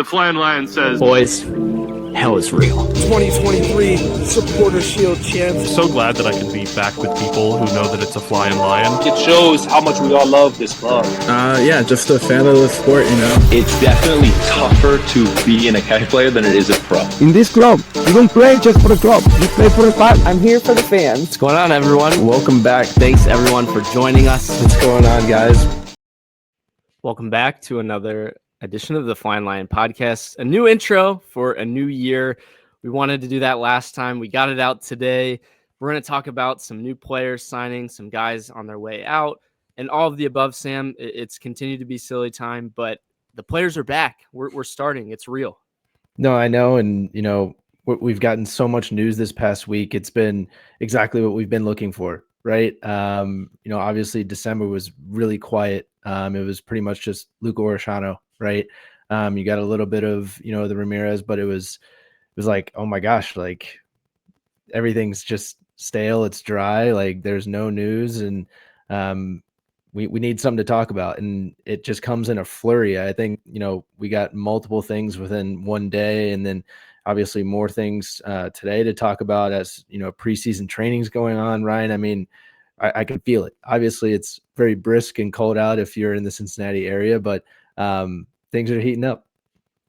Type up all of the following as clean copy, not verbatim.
The Flying Lion says, boys, hell is real. 2023 Supporter Shield champs. So glad that I can be back with people who know that it's a Flying Lion. It shows how much we all love this club. Yeah, just a fan of the sport, you know. It's definitely tougher to be an academy player than it is a pro. In this club, you don't play just for the club, you play for the club. I'm here for the fans. What's going on, everyone? Welcome back. Thanks, everyone, for joining us. What's going on, guys? Welcome back to another edition of the Flying Lion podcast. A new intro for a new year. We wanted to do that last time. We got it out today. We're going to talk about some new players signing, some guys on their way out, and all of the above, Sam. It's continued to be silly time, but the players are back. We're starting. It's real. No, I know. And, you know, we've gotten so much news this past week. It's been exactly what we've been looking for, right? Obviously December was really quiet. It was pretty much just Luca Orishano, right? You got a little bit of, the Ramirez, but it was like, oh my gosh, like everything's just stale. It's dry. Like there's no news. And we need something to talk about. And it just comes in a flurry. I think, we got multiple things within one day, and then obviously more things today to talk about as, preseason training's going on, Ryan. I mean, I can feel it. Obviously it's very brisk and cold out if you're in the Cincinnati area, but things are heating up.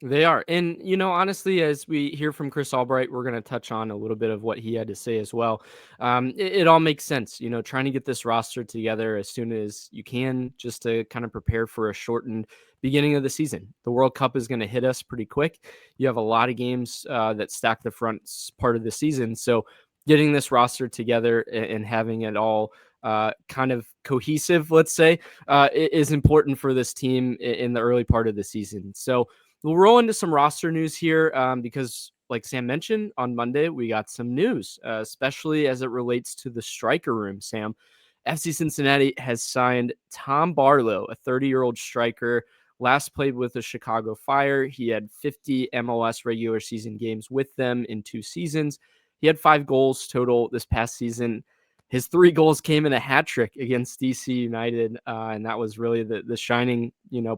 They are. And, honestly, as we hear from Chris Albright, we're going to touch on a little bit of what he had to say as well. It all makes sense, trying to get this roster together as soon as you can, just to kind of prepare for a shortened beginning of the season. The World Cup is going to hit us pretty quick. You have a lot of games that stack the front part of the season. So getting this roster together and having it all kind of cohesive, let's say, is important for this team in the early part of the season. So we'll roll into some roster news here because, like Sam mentioned, on Monday, we got some news, especially as it relates to the striker room, Sam. FC Cincinnati has signed Tom Barlow, a 30-year-old striker, last played with the Chicago Fire. He had 50 MLS regular season games with them in 2 seasons. He had 5 goals total this past season. His 3 goals came in a hat trick against DC United, and that was really the shining,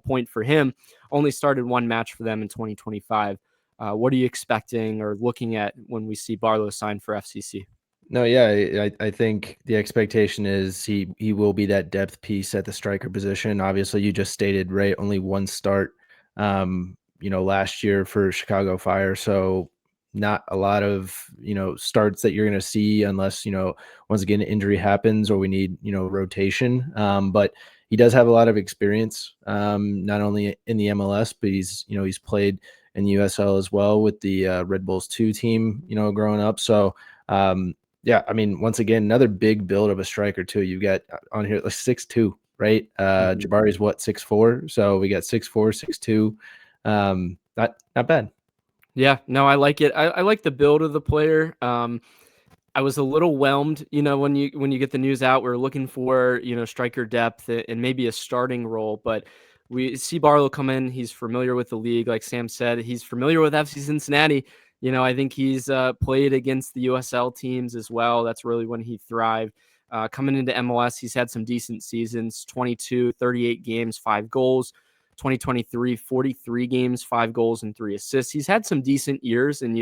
point for him. Only started 1 match for them in 2025. What are you expecting or looking at when we see Barlow sign for FCC? No, yeah, I think the expectation is he will be that depth piece at the striker position. Obviously, you just stated, right, only 1 start, last year for Chicago Fire. So not a lot of, starts that you're going to see unless, once again, injury happens or we need, rotation. But he does have a lot of experience, not only in the MLS, but he's played in the USL as well with the Red Bulls 2 team, growing up. So, yeah, I mean, once again, another big build of a striker too. You've got on here like 6'2", right? Jabari's what, 6'4", so we got 6'4", 6'2". Not bad. Yeah, no, I like it. I like the build of the player. I was a little whelmed, when you get the news out. We're looking for, striker depth and maybe a starting role, but we see Barlow come in. He's familiar with the league, like Sam said. He's familiar with FC Cincinnati. I think he's played against the USL teams as well. That's really when he thrived. Coming into MLS, he's had some decent seasons, 22, 38 games, 5 goals. 2023, 43 games, 5 goals and 3 assists. He's had some decent years. And,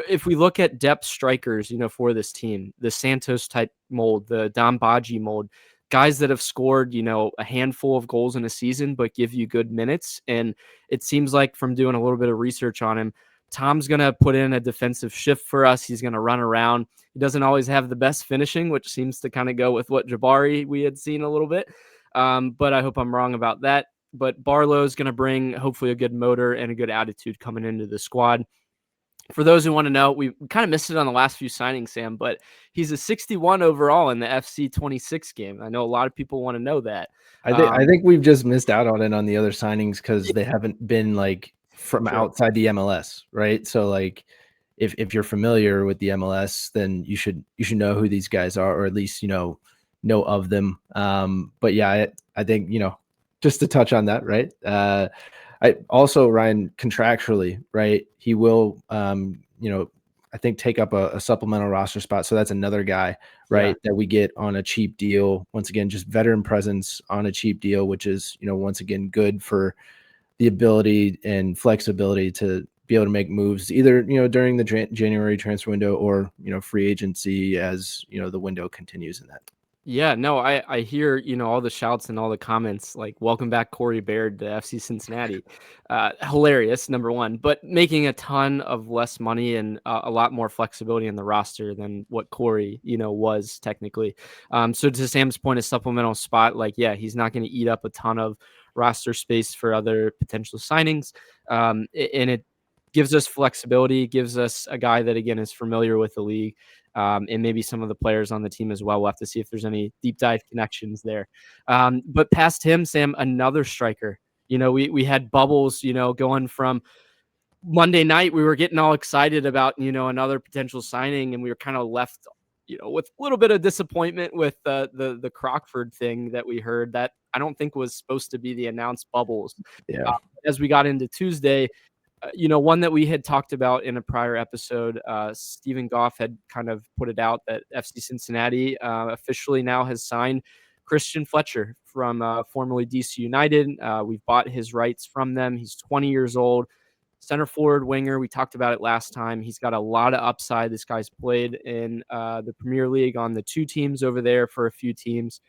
if we look at depth strikers, for this team, the Santos type mold, the Dom Baji mold, guys that have scored, a handful of goals in a season, but give you good minutes. And it seems like from doing a little bit of research on him, Tom's going to put in a defensive shift for us. He's going to run around. He doesn't always have the best finishing, which seems to kind of go with what Jabari we had seen a little bit. But I hope I'm wrong about that. But Barlow's going to bring hopefully a good motor and a good attitude coming into the squad. For those who want to know, we kind of missed it on the last few signings, Sam, but he's a 61 overall in the FC 26 game. I know a lot of people want to know that. I think we've just missed out on it on the other signings because they haven't been like from outside the MLS, right? So like if you're familiar with the MLS, then you should know who these guys are, or at least know of them. But yeah, I think just to touch on that, right? I also, Ryan, contractually, right? He will, I think take up a supplemental roster spot. So that's another guy, right, that we get on a cheap deal. Once again, just veteran presence on a cheap deal, which is, once again, good for the ability and flexibility to be able to make moves either, during the January transfer window or, free agency as, the window continues in that. Yeah, no, I hear, all the shouts and all the comments like welcome back Corey Baird to FC Cincinnati. Hilarious, number one, but making a ton of less money and a lot more flexibility in the roster than what Corey, was technically. So to Sam's point, a supplemental spot, like, yeah, he's not going to eat up a ton of roster space for other potential signings. And it gives us flexibility, gives us a guy that, again, is familiar with the league. And maybe some of the players on the team as well. We'll have to see if there's any deep dive connections there. But past him, Sam, another striker. We had Bubbles, going from Monday night. We were getting all excited about, another potential signing, and we were kind of left, with a little bit of disappointment with the Crockford thing that we heard that I don't think was supposed to be the announced Bubbles. Yeah. As we got into Tuesday, one that we had talked about in a prior episode, Stephen Goff had kind of put it out that FC Cincinnati officially now has signed Kristian Fletcher from formerly DC United. We've bought his rights from them. He's 20 years old, center forward winger. We talked about it last time. He's got a lot of upside. This guy's played in the Premier League on the 2 teams over there for a few teams.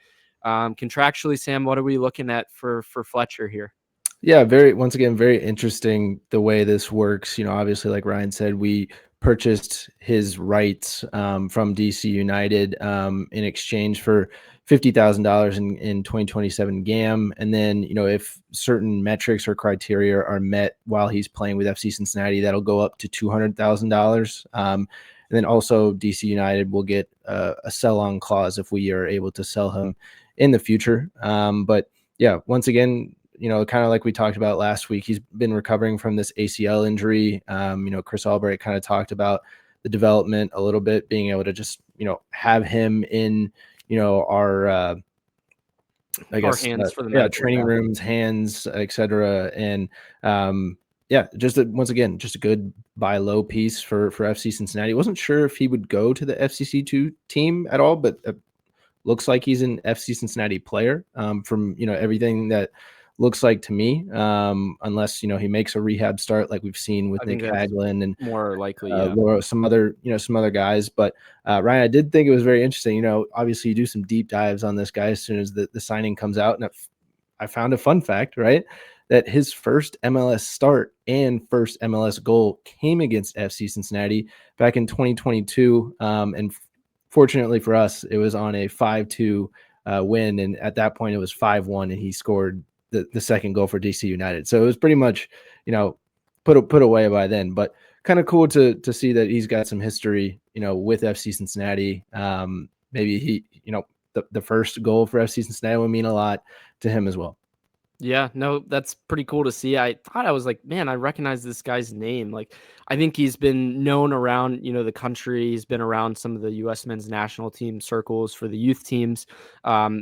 Contractually, Sam, what are we looking at for Fletcher here? Yeah, once again, very interesting the way this works. Obviously, like Ryan said, we purchased his rights from DC United in exchange for $50,000 in 2027 GAM. And then, if certain metrics or criteria are met while he's playing with FC Cincinnati, that'll go up to $200,000. And then also DC United will get a sell-on clause if we are able to sell him in the future. But yeah, once again, kind of like we talked about last week, he's been recovering from this ACL injury. Chris Albright kind of talked about the development a little bit, being able to just, have him in, our, I guess, our hands for the training rooms, hands, etc. And once again, just a good buy low piece for FC Cincinnati. Wasn't sure if he would go to the FCC2 team at all, but looks like he's an FC Cincinnati player from, everything that looks like to me, unless he makes a rehab start like we've seen with Nick Haglund and more likely some other guys. But Ryan, I did think it was very interesting. Obviously you do some deep dives on this guy as soon as the signing comes out, and I found a fun fact, right, that his first MLS start and first MLS goal came against FC Cincinnati back in 2022, and fortunately for us, it was on a 5-2 win, and at that point it was 5-1, and he scored the second goal for DC United. So it was pretty much, put away by then. But kind of cool to see that he's got some history, with FC Cincinnati. Maybe he, the first goal for FC Cincinnati would mean a lot to him as well. Yeah, no, that's pretty cool to see. I thought, I was like, man, I recognize this guy's name. Like, I think he's been known around, the country. He's been around some of the U.S. men's national team circles for the youth teams.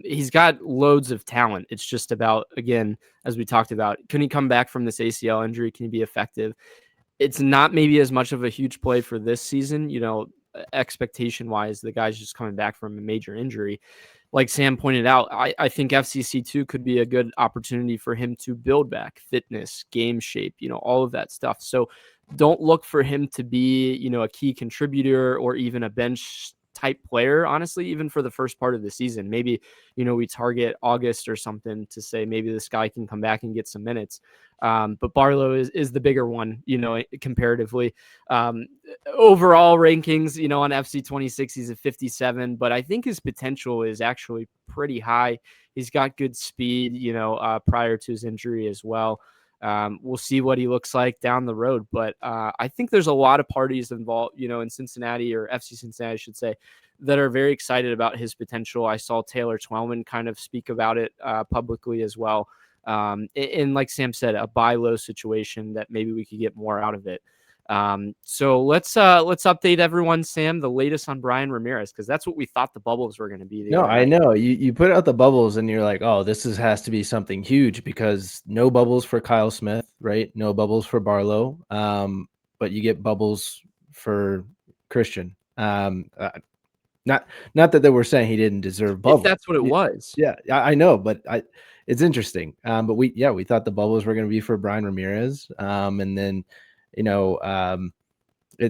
He's got loads of talent. It's just about, again, as we talked about, can he come back from this ACL injury? Can he be effective? It's not maybe as much of a huge play for this season, expectation wise. The guy's just coming back from a major injury. Like Sam pointed out, I think FCC2 could be a good opportunity for him to build back fitness, game shape, all of that stuff. So don't look for him to be, a key contributor or even a bench type player, honestly, even for the first part of the season. Maybe, we target August or something to say maybe this guy can come back and get some minutes. But Barlow is the bigger one, comparatively. Overall rankings, on FC26, he's at 57, but I think his potential is actually pretty high. He's got good speed, prior to his injury as well. We'll see what he looks like down the road, but I think there's a lot of parties involved, in Cincinnati, or FC Cincinnati, I should say, that are very excited about his potential. I saw Taylor Twellman kind of speak about it publicly as well. And like Sam said, a buy low situation that maybe we could get more out of it. So let's update everyone, Sam, the latest on Brian Ramirez, because that's what we thought the bubbles were going to be. No, I know you put out the bubbles and you're like, oh, has to be something huge, because no bubbles for Kyle Smith, right? No bubbles for Barlow. But you get bubbles for Kristian. Not that they were saying he didn't deserve bubbles. If that's what it was. Yeah, I know, but it's interesting. But we thought the bubbles were going to be for Brian Ramirez. And then,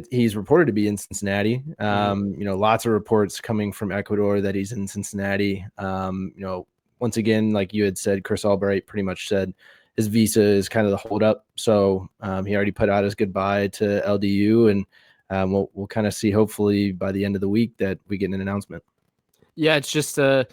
he's reported to be in Cincinnati. Lots of reports coming from Ecuador that he's in Cincinnati. Once again, like you had said, Chris Albright pretty much said his visa is kind of the holdup. So he already put out his goodbye to LDU, and we'll kind of see, hopefully by the end of the week, that we get an announcement. Yeah, it's just a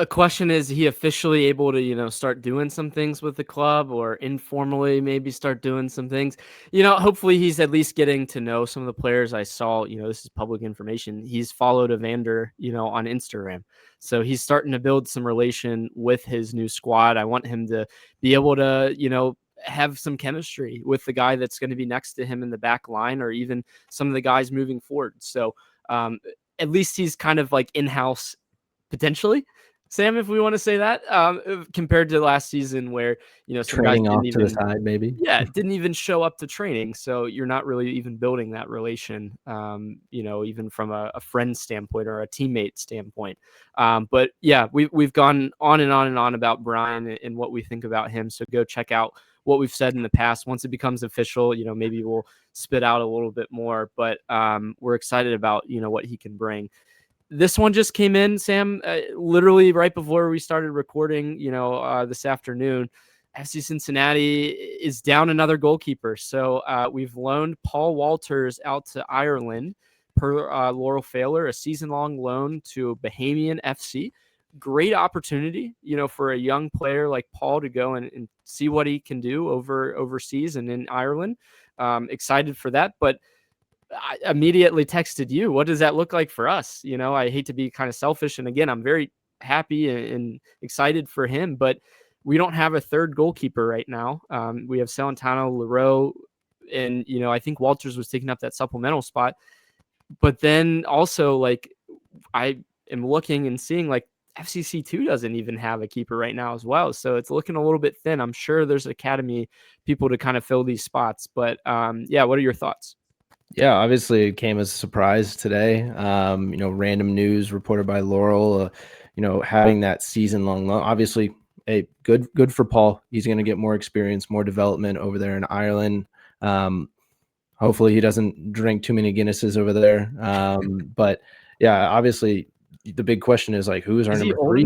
question, is he officially able to, start doing some things with the club, or informally maybe start doing some things? Hopefully he's at least getting to know some of the players. I saw, this is public information, he's followed Evander, on Instagram. So he's starting to build some relation with his new squad. I want him to be able to, have some chemistry with the guy that's going to be next to him in the back line, or even some of the guys moving forward. So at least he's kind of like in-house potentially, Sam, if we want to say that, compared to last season where, some Training guys off to the side, maybe. Yeah, didn't even show up to training. So you're not really even building that relation, even from a friend standpoint or a teammate standpoint. But yeah, we've gone on and on and on about Brian and what we think about him. So go check out what we've said in the past. Once it becomes official, maybe we'll spit out a little bit more, but we're excited about, what he can bring. This one just came in, Sam, literally right before we started recording, this afternoon. FC Cincinnati is down another goalkeeper. So we've loaned Paul Walters out to Ireland per Laurel Failer, a season-long loan to Bahamian FC. Great opportunity, for a young player like Paul to go and see what he can do overseas and in Ireland. Excited for that, but I immediately texted you, what does that look like for us? I hate to be kind of selfish. And again, I'm very happy and excited for him, but we don't have a third goalkeeper right now. We have Celentano, Leroux, and, I think Walters was taking up that supplemental spot. But then also, like, I am looking and seeing, like, FCC2 doesn't even have a keeper right now as well. So it's looking a little bit thin. I'm sure there's academy people to kind of fill these spots. But yeah, what are your thoughts? Yeah, obviously it came as a surprise today. Random news reported by Laurel, having that season-long loan. Obviously, good for Paul. He's going to get more experience, more development over there in Ireland. Hopefully he doesn't drink too many Guinnesses over there. But yeah, obviously the big question is, like, who is our number three?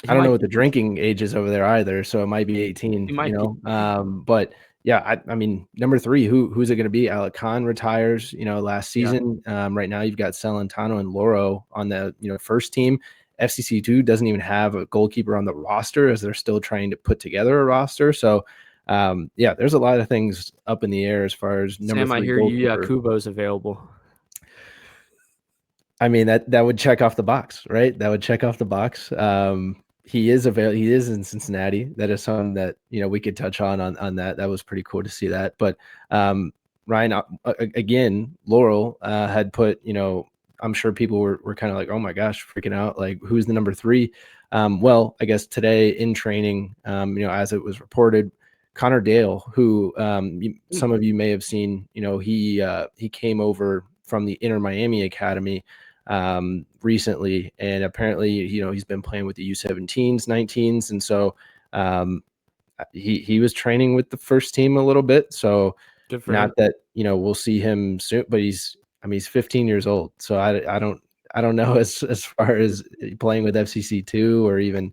I don't know what the drinking age is over there either, so it might be 18. But yeah, I mean, number three, who's it going to be? Alec Khan retires, last season. Yeah. Right now you've got Celentano and Loro on the, first team. FCC2 doesn't even have a goalkeeper on the roster, as they're still trying to put together a roster. So, yeah, there's a lot of things up in the air as far as number Sam, three. I hear you, Kubo's available. I mean, that would check off the box, right? That would check off the box. He is available. He is in Cincinnati. That is something that, we could touch on that. That was pretty cool to see that. But Ryan, again, Laurel had put, I'm sure people were kind of like, oh my gosh, freaking out. Like, who's the number three? Well, I guess today in training, as it was reported, Connor Dale, who some of you may have seen, he came over from the Inter Miami Academy recently, and apparently, he's been playing with the U17s, 19s, and so he was training with the first team a little bit. So not that we'll see him soon, but he's 15 years old. So I don't know as far as playing with FCC2 or even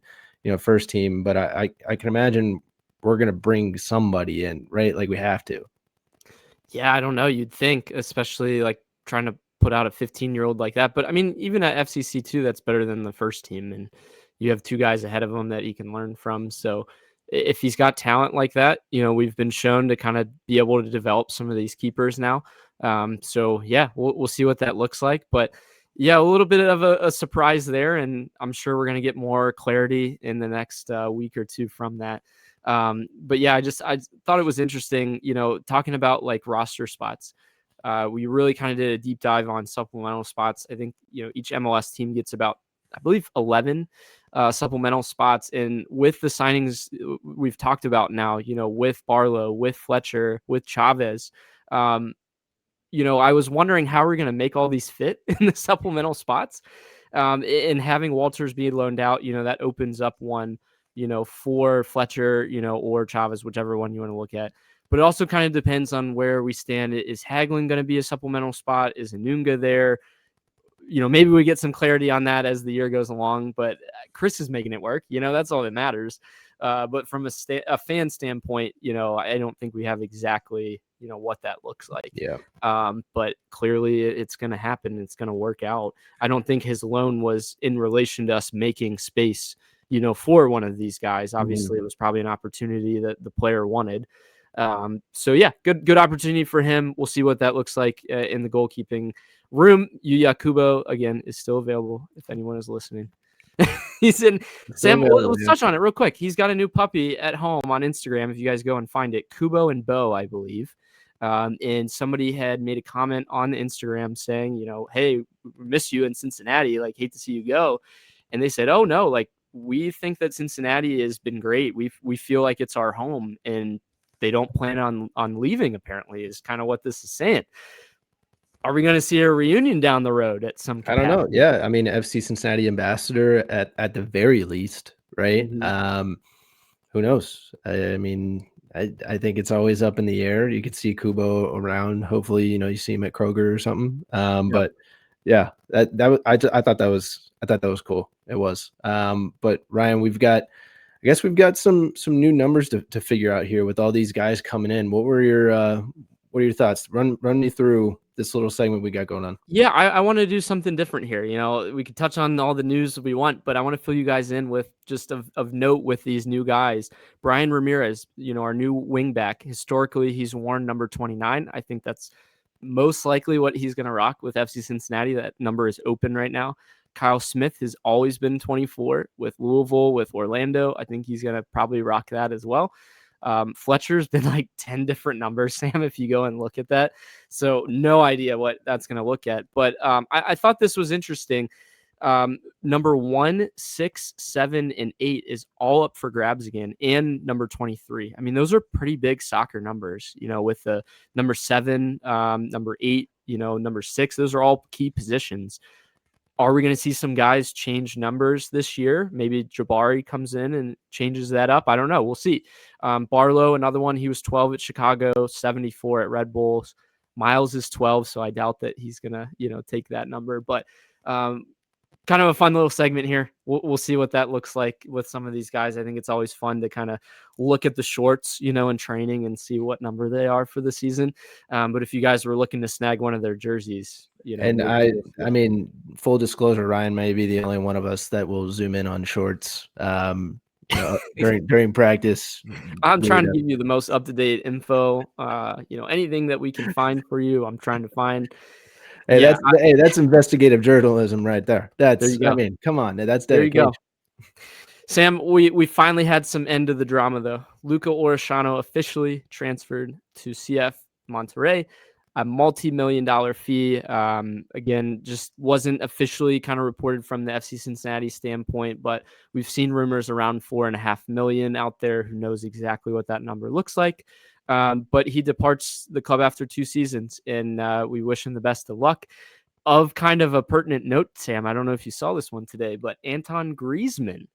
first team, but I can imagine we're gonna bring somebody in, right? Like, we have to. Yeah, I don't know. You'd think, especially like trying to put out a 15-year-old like that. But I mean, even at FCC2, that's better than the first team. And you have two guys ahead of him that he can learn from. So if he's got talent like that, we've been shown to kind of be able to develop some of these keepers now. So yeah, we'll see what that looks like. But yeah, a little bit of a surprise there. And I'm sure we're going to get more clarity in the next week or two from that. But yeah, I thought it was interesting, talking about like roster spots. We really kind of did a deep dive on supplemental spots. I think, each MLS team gets about, I believe, 11 supplemental spots. And with the signings we've talked about now, with Barlow, with Fletcher, with Chavez, I was wondering how we're going to make all these fit in the supplemental spots. And having Walters be loaned out, that opens up one, for Fletcher, or Chavez, whichever one you want to look at. But it also kind of depends on where we stand. Is Hagelin going to be a supplemental spot? Is Anunga there? Maybe we get some clarity on that as the year goes along, but Chris is making it work. That's all that matters. But from a fan standpoint, I don't think we have exactly, what that looks like. Yeah. But clearly it's going to happen. It's going to work out. I don't think his loan was in relation to us making space, for one of these guys. Obviously, it was probably an opportunity that the player wanted. So yeah, good opportunity for him. We'll see what that looks like in the goalkeeping room. Yuya Kubo again is still available if anyone is listening. He's in Sam. Let's touch on it real quick. He's got a new puppy at home on Instagram. If you guys go and find it, Kubo and Bo, I believe. And somebody had made a comment on Instagram saying, hey, we miss you in Cincinnati. Like, hate to see you go. And they said, oh no, like we think that Cincinnati has been great. We feel like it's our home, and they don't plan on leaving. Apparently, is kind of what this is saying. Are we going to see a reunion down the road at some capacity? I don't know. Yeah. I mean, FC Cincinnati ambassador at the very least, right? Mm-hmm. Who knows? I mean, I think it's always up in the air. You could see Kubo around. Hopefully, you see him at Kroger or something. But yeah, I thought that was cool. It was. But Ryan, I guess we've got some new numbers to figure out here with all these guys coming in. What are your thoughts? Run me through this little segment we got going on. Yeah, I want to do something different here. We could touch on all the news we want, but I want to fill you guys in with just of note with these new guys. Brian Ramirez, our new wing back. Historically, he's worn number 29. I think that's most likely what he's going to rock with FC Cincinnati. That number is open right now. Kyle Smith has always been 24 with Louisville, with Orlando. I think he's going to probably rock that as well. Fletcher's been like 10 different numbers, Sam, if you go and look at that. So no idea what that's going to look at. But I thought this was interesting. Number 1, 6, 7, and 8 is all up for grabs again, and number 23. I mean, those are pretty big soccer numbers, with the number 7, number 8, number 6. Those are all key positions. Are we going to see some guys change numbers this year? Maybe Jabari comes in and changes that up. I don't know. We'll see. Barlow, another one. He was 12 at Chicago, 74 at Red Bulls. Miles is 12, so I doubt that he's going to, take that number. But kind of a fun little segment here. We'll see what that looks like with some of these guys. I think it's always fun to kind of look at the shorts, in training and see what number they are for the season. But if you guys were looking to snag one of their jerseys, and I mean, full disclosure, Ryan may be the only one of us that will zoom in on shorts during practice. I'm trying to give you the most up-to-date info. Anything that we can find for you, I'm trying to find. Hey, that's investigative journalism right there. There you go. I mean, come on, that's dedication. There you go. Sam, we finally had some end of the drama though. Luca Orishano officially transferred to CF Monterrey, a multi-million-dollar fee. Again, just wasn't officially kind of reported from the FC Cincinnati standpoint, but we've seen rumors around $4.5 million out there. Who knows exactly what that number looks like? But he departs the club after 2 seasons, and we wish him the best of luck. Of kind of a pertinent note, Sam, I don't know if you saw this one today, but Anton Griezmann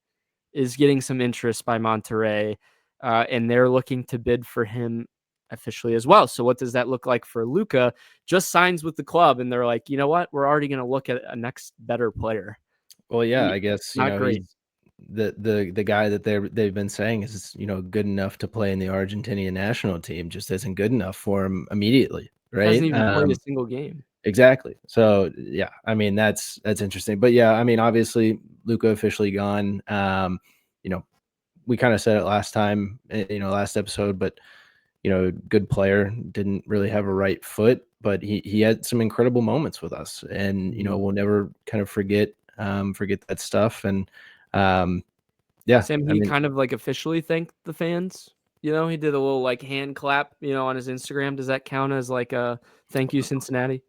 is getting some interest by Monterrey, and they're looking to bid for him officially as well. So what does that look like for Luca? Just signs with the club, and they're like, you know what? We're already going to look at a next better player. Well, yeah, I guess not great. The guy that they've been saying is good enough to play in the Argentinian national team, just isn't good enough for him immediately, right? Hasn't even played a single game. Exactly. So yeah, I mean that's interesting. But yeah, I mean obviously Luca officially gone. We kind of said it last time, last episode, but good player, didn't really have a right foot, but he had some incredible moments with us, and we'll never kind of forget that stuff. And yeah, Sam, kind of like officially thanked the fans. He did a little like hand clap, on his Instagram. Does that count as like a thank you, Cincinnati?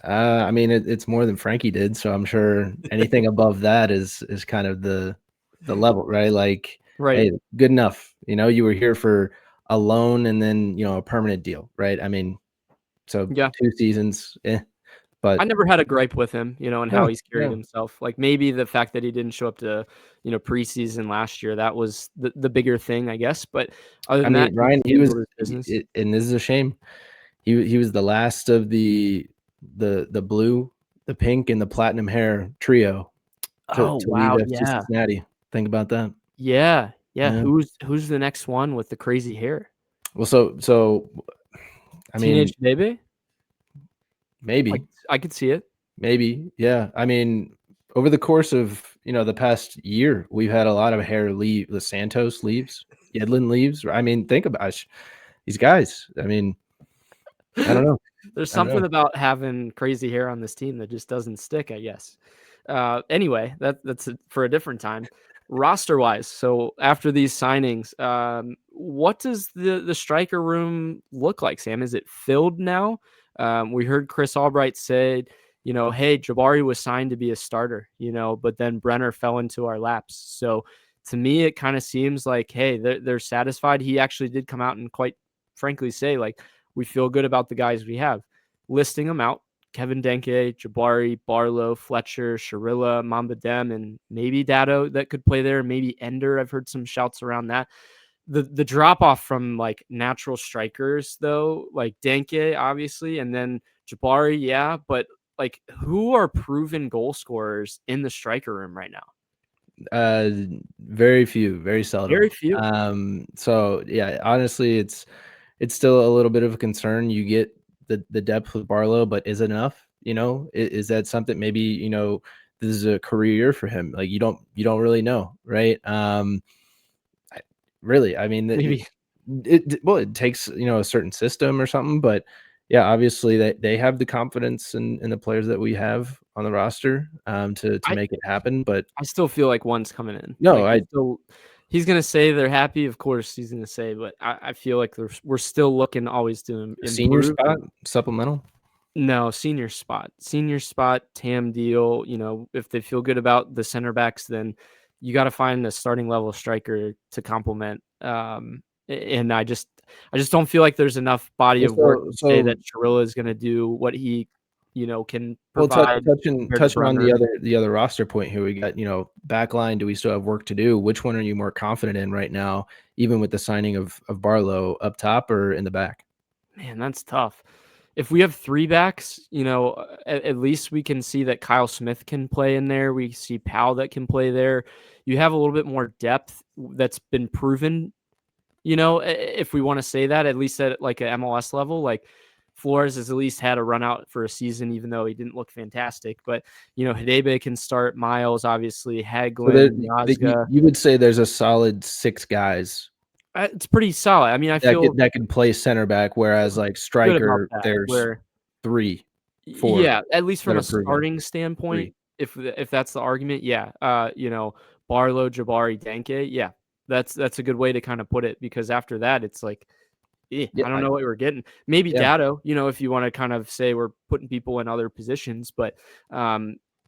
I mean, it's more than Frankie did, so I'm sure anything above that is kind of the level, right? Like, right. Hey, good enough. You were here for a loan and then a permanent deal, right? I mean, so 2 seasons, But I never had a gripe with him, and how no, he's carried no. himself. Like maybe the fact that he didn't show up to, preseason last year, that was the bigger thing, I guess. But other I than that, mean, Ryan, he handled his business. and this is a shame. He was the last of the blue, the pink, and the platinum hair trio to Oh, leave wow, FC yeah. Cincinnati. Think about that. Yeah, yeah. Yeah. Who's the next one with the crazy hair? Well, so I mean, Teenage baby? maybe, I could see it. maybe, yeah. I mean, over the course of the past year, we've had a lot of hair leave. The Santos leaves, Yedlin leaves. I mean, think about these guys. I mean, I don't know. There's I don't something know. about having crazy hair on this team that just doesn't stick, I guess. Anyway, that's for a different time. Roster-wise, so after these signings, what does the striker room look like, Sam? Is it filled now? We heard Chris Albright say, hey, Jabari was signed to be a starter, but then Brenner fell into our laps. So to me, it kind of seems like, hey, they're satisfied. He actually did come out and quite frankly say, like, we feel good about the guys we have. Listing them out: Kevin Denke, Jabari, Barlow, Fletcher, Sharilla, Mamba Dem, and maybe Dado that could play there. Maybe Ender. I've heard some shouts around that. The drop off from like natural strikers though, like Denke, obviously, and then Jabari, yeah, but like who are proven goal scorers in the striker room right now? Very few, very seldom. Very few. So yeah, honestly, it's still a little bit of a concern. You get the depth with Barlow, but is it enough? Is that something maybe, this is a career year for him? Like you don't really know, right? Really, I mean, Maybe. it takes, a certain system or something, but yeah, obviously they have the confidence in the players that we have on the roster to make it happen. But I still feel like one's coming in. no, Like he's gonna say they're happy. Of course, he's gonna say, but I feel like we're still looking always to improve. Senior spot, supplemental. No, senior spot, TAM deal. If they feel good about the center backs, then you got to find a starting level striker to complement. And I just don't feel like there's enough body of work to say that Sharilla is going to do what he, can provide. Well, touching on the other roster point here, we got backline. Do we still have work to do? Which one are you more confident in right now, even with the signing of Barlow, up top or in the back? Man, that's tough. If we have three backs, at least we can see that Kyle Smith can play in there. We see Powell that can play there. You have a little bit more depth that's been proven. If we want to say that, at least at like a MLS level, like Flores has at least had a run out for a season, even though he didn't look fantastic. But, Hidebe can start, Miles, obviously, Hagelin, Yazga. You would say there's a solid 6 guys. It's pretty solid. I mean, I feel that can play center back, whereas like striker, there's 3, 4. Yeah, at least from a starting standpoint, if that's the argument, yeah. Barlow, Jabari, Denke, yeah. That's a good way to kind of put it, because after that, it's like, I don't know what we're getting. Maybe Dado, if you want to kind of say we're putting people in other positions, but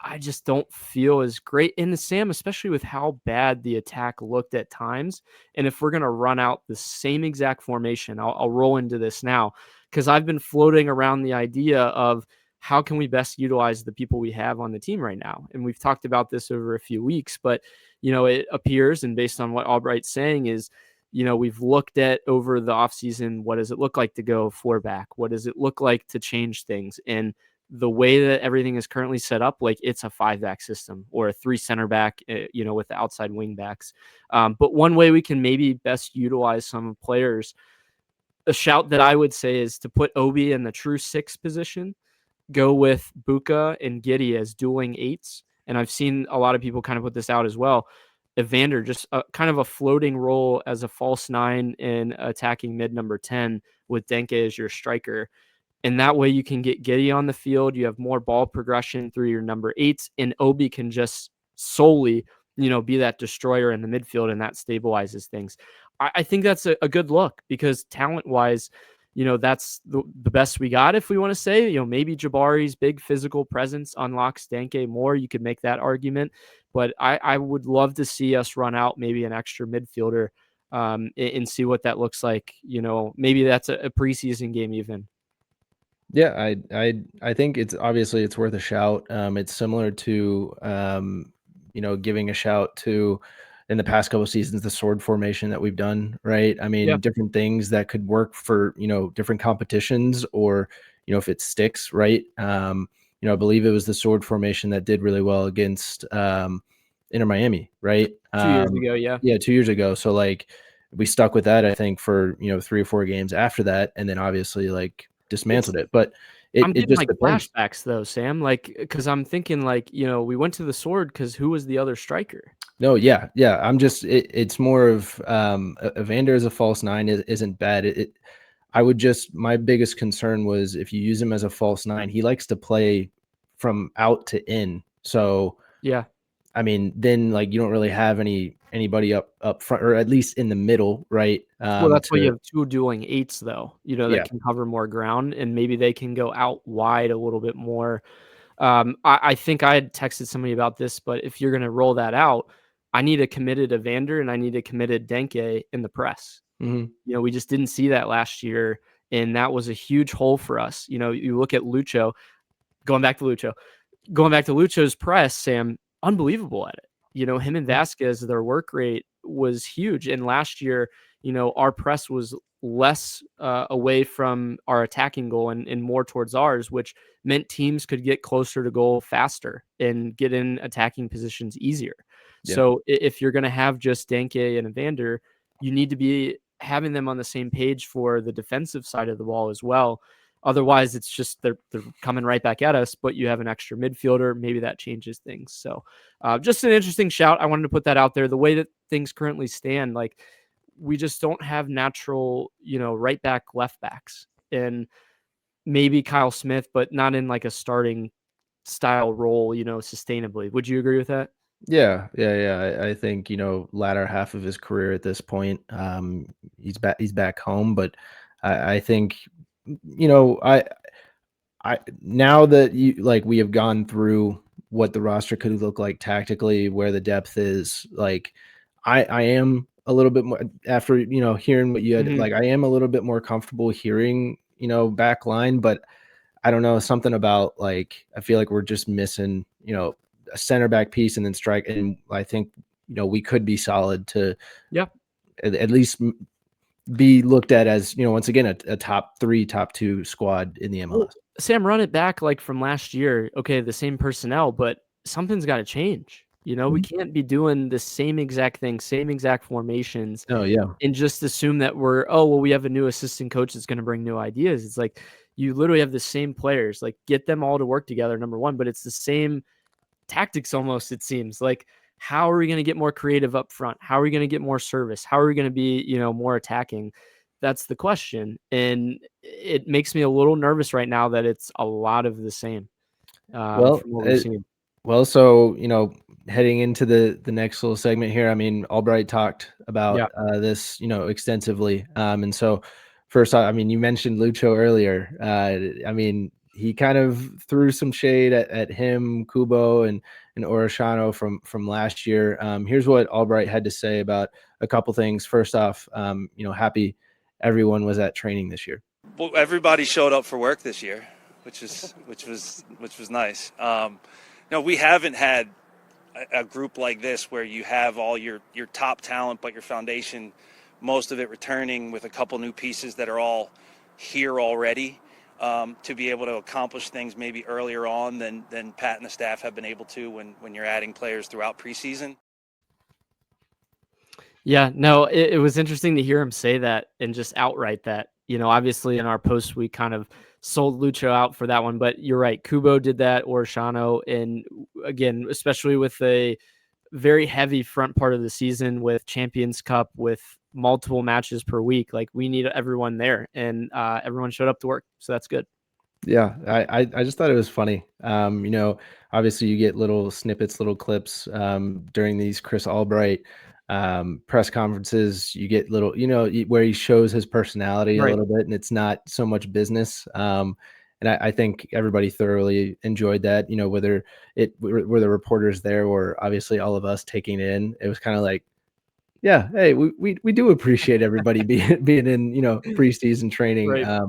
I just don't feel as great in the Sam, especially with how bad the attack looked at times. And if we're going to run out the same exact formation, I'll roll into this now, because I've been floating around the idea of how can we best utilize the people we have on the team right now. And we've talked about this over a few weeks, but, it appears, and based on what Albright's saying is, we've looked at over the offseason, what does it look like to go 4-back? What does it look like to change things? And the way that everything is currently set up, like it's a 5-back system or a 3 center back, with the outside wing backs. But one way we can maybe best utilize some players, a shout that I would say is to put Obi in the true 6 position, go with Buka and Giddy as dueling 8s. And I've seen a lot of people kind of put this out as well. Evander, just kind of a floating role as a false 9 in attacking mid number 10 with Denke as your striker. And that way you can get Giddy on the field. You have more ball progression through your number 8s, and Obi can just solely, be that destroyer in the midfield, and that stabilizes things. I think that's a good look, because talent-wise, that's the best we got, if we want to say. Maybe Jabari's big physical presence unlocks Denke more. You could make that argument. But I would love to see us run out maybe an extra midfielder and see what that looks like. Maybe that's a preseason game even. Yeah, I think it's obviously it's worth a shout. It's similar to giving a shout to in the past couple of seasons the sword formation that we've done, right? I Yeah. mean, different things that could work for different competitions, or if it sticks, right? I believe it was the sword formation that did really well against Inter Miami, right? 2 years ago, yeah. Yeah, 2 years ago. So like we stuck with that, I think, for 3 or 4 games after that, and then obviously like It's dismantled it. But it, I'm it getting, just like, depends. flashbacks though, Sam, like, because 'cause I'm thinking, like, we went to the sword because who was the other striker? No, yeah, yeah. It's more of Evander as a false nine isn't bad. I would just my biggest concern was if you use him as a false nine, he likes to play from out to in. So Yeah. I mean, then like you don't really have anybody up front, or at least in the middle, right? Well, that's why you To have 2 dueling 8s though, that Yeah. can cover more ground, and maybe they can go out wide a little bit more. I think I had texted somebody about this, but if you're gonna roll that out, I need a committed Evander and I need a committed Denke in the press. Mhm. We just didn't see that last year, and that was a huge hole for us. You look at Lucho, going back to Lucho, going back to Lucho's press, Sam, unbelievable at it. Him and Vasquez, their work rate was huge. And last year, our press was less away from our attacking goal and more towards ours, which meant teams could get closer to goal faster and get in attacking positions easier. Yeah. So if you're going to have just Danke and Evander, you need to be having them on the same page for the defensive side of the ball as well. Otherwise, it's just they're coming right back at us, but you have an extra midfielder. Maybe that changes things. So just an interesting shout. I wanted to put that out there. The way that things currently stand, like we just don't have natural, right back, left backs. And maybe Kyle Smith, but not in like a starting style role, sustainably. Would you agree with that? Yeah, yeah, yeah. I think, latter half of his career at this point, he's back home. But I think, you know, I now that we have gone through what the roster could look like tactically, where the depth is, like I am a little bit more after, hearing what you had, Mhm. like I am a little bit more comfortable hearing, back line, but I don't know, something about like I feel like we're just missing, a center back piece and then strike. And I think, we could be solid to Yeah. at least be looked at as, once again, a top three, top two squad in the Well, MLS. Sam, run it back like from last year. Okay, the same personnel, but something's got to change. We Mhm. can't be doing the same exact thing, same exact formations, Oh yeah. and just assume that oh, well, we have a new assistant coach that's going to bring new ideas. It's like you literally have the same players. Like, get them all to work together, number one, but it's the same tactics almost, it seems. Like, how are we going to get more creative up front? How are we going to get more service? How are we going to be, more attacking? That's the question. And it makes me a little nervous right now that it's a lot of the same Well, from what we've seen. so heading into the next little segment here, I mean, Albright talked Yeah. about this, extensively. And so first, I mean, you mentioned Lucho earlier. I mean, he kind of threw some shade at him, Kubo, and Orishano from last year. Here's what Albright had to say about a couple things. First off, happy everyone was at training this year. Well, everybody showed up for work this year, which was nice. We haven't had a group like this where you have all your top talent, but your foundation, most of it returning with a couple new pieces that are all here already, to be able to accomplish things maybe earlier on than Pat and the staff have been able to when you're adding players throughout preseason. Yeah, no, it was interesting to hear him say that and just outright that. Obviously in our post we kind of sold Lucho out for that one, but you're right. Kubo did that, or Shano, and again, especially with a very heavy front part of the season with Champions Cup, with multiple matches per week, like we need everyone there, and everyone showed up to work, so that's good. Yeah, I just thought it was funny. Obviously you get little snippets, little clips during these Chris Albright press conferences. You get little, where he shows his personality a Right. little bit, and it's not so much business. And I think everybody thoroughly enjoyed that. Whether it were the reporters there or obviously all of us taking it in, it was kind of like, Yeah, hey, we do appreciate everybody being in, preseason training. Right.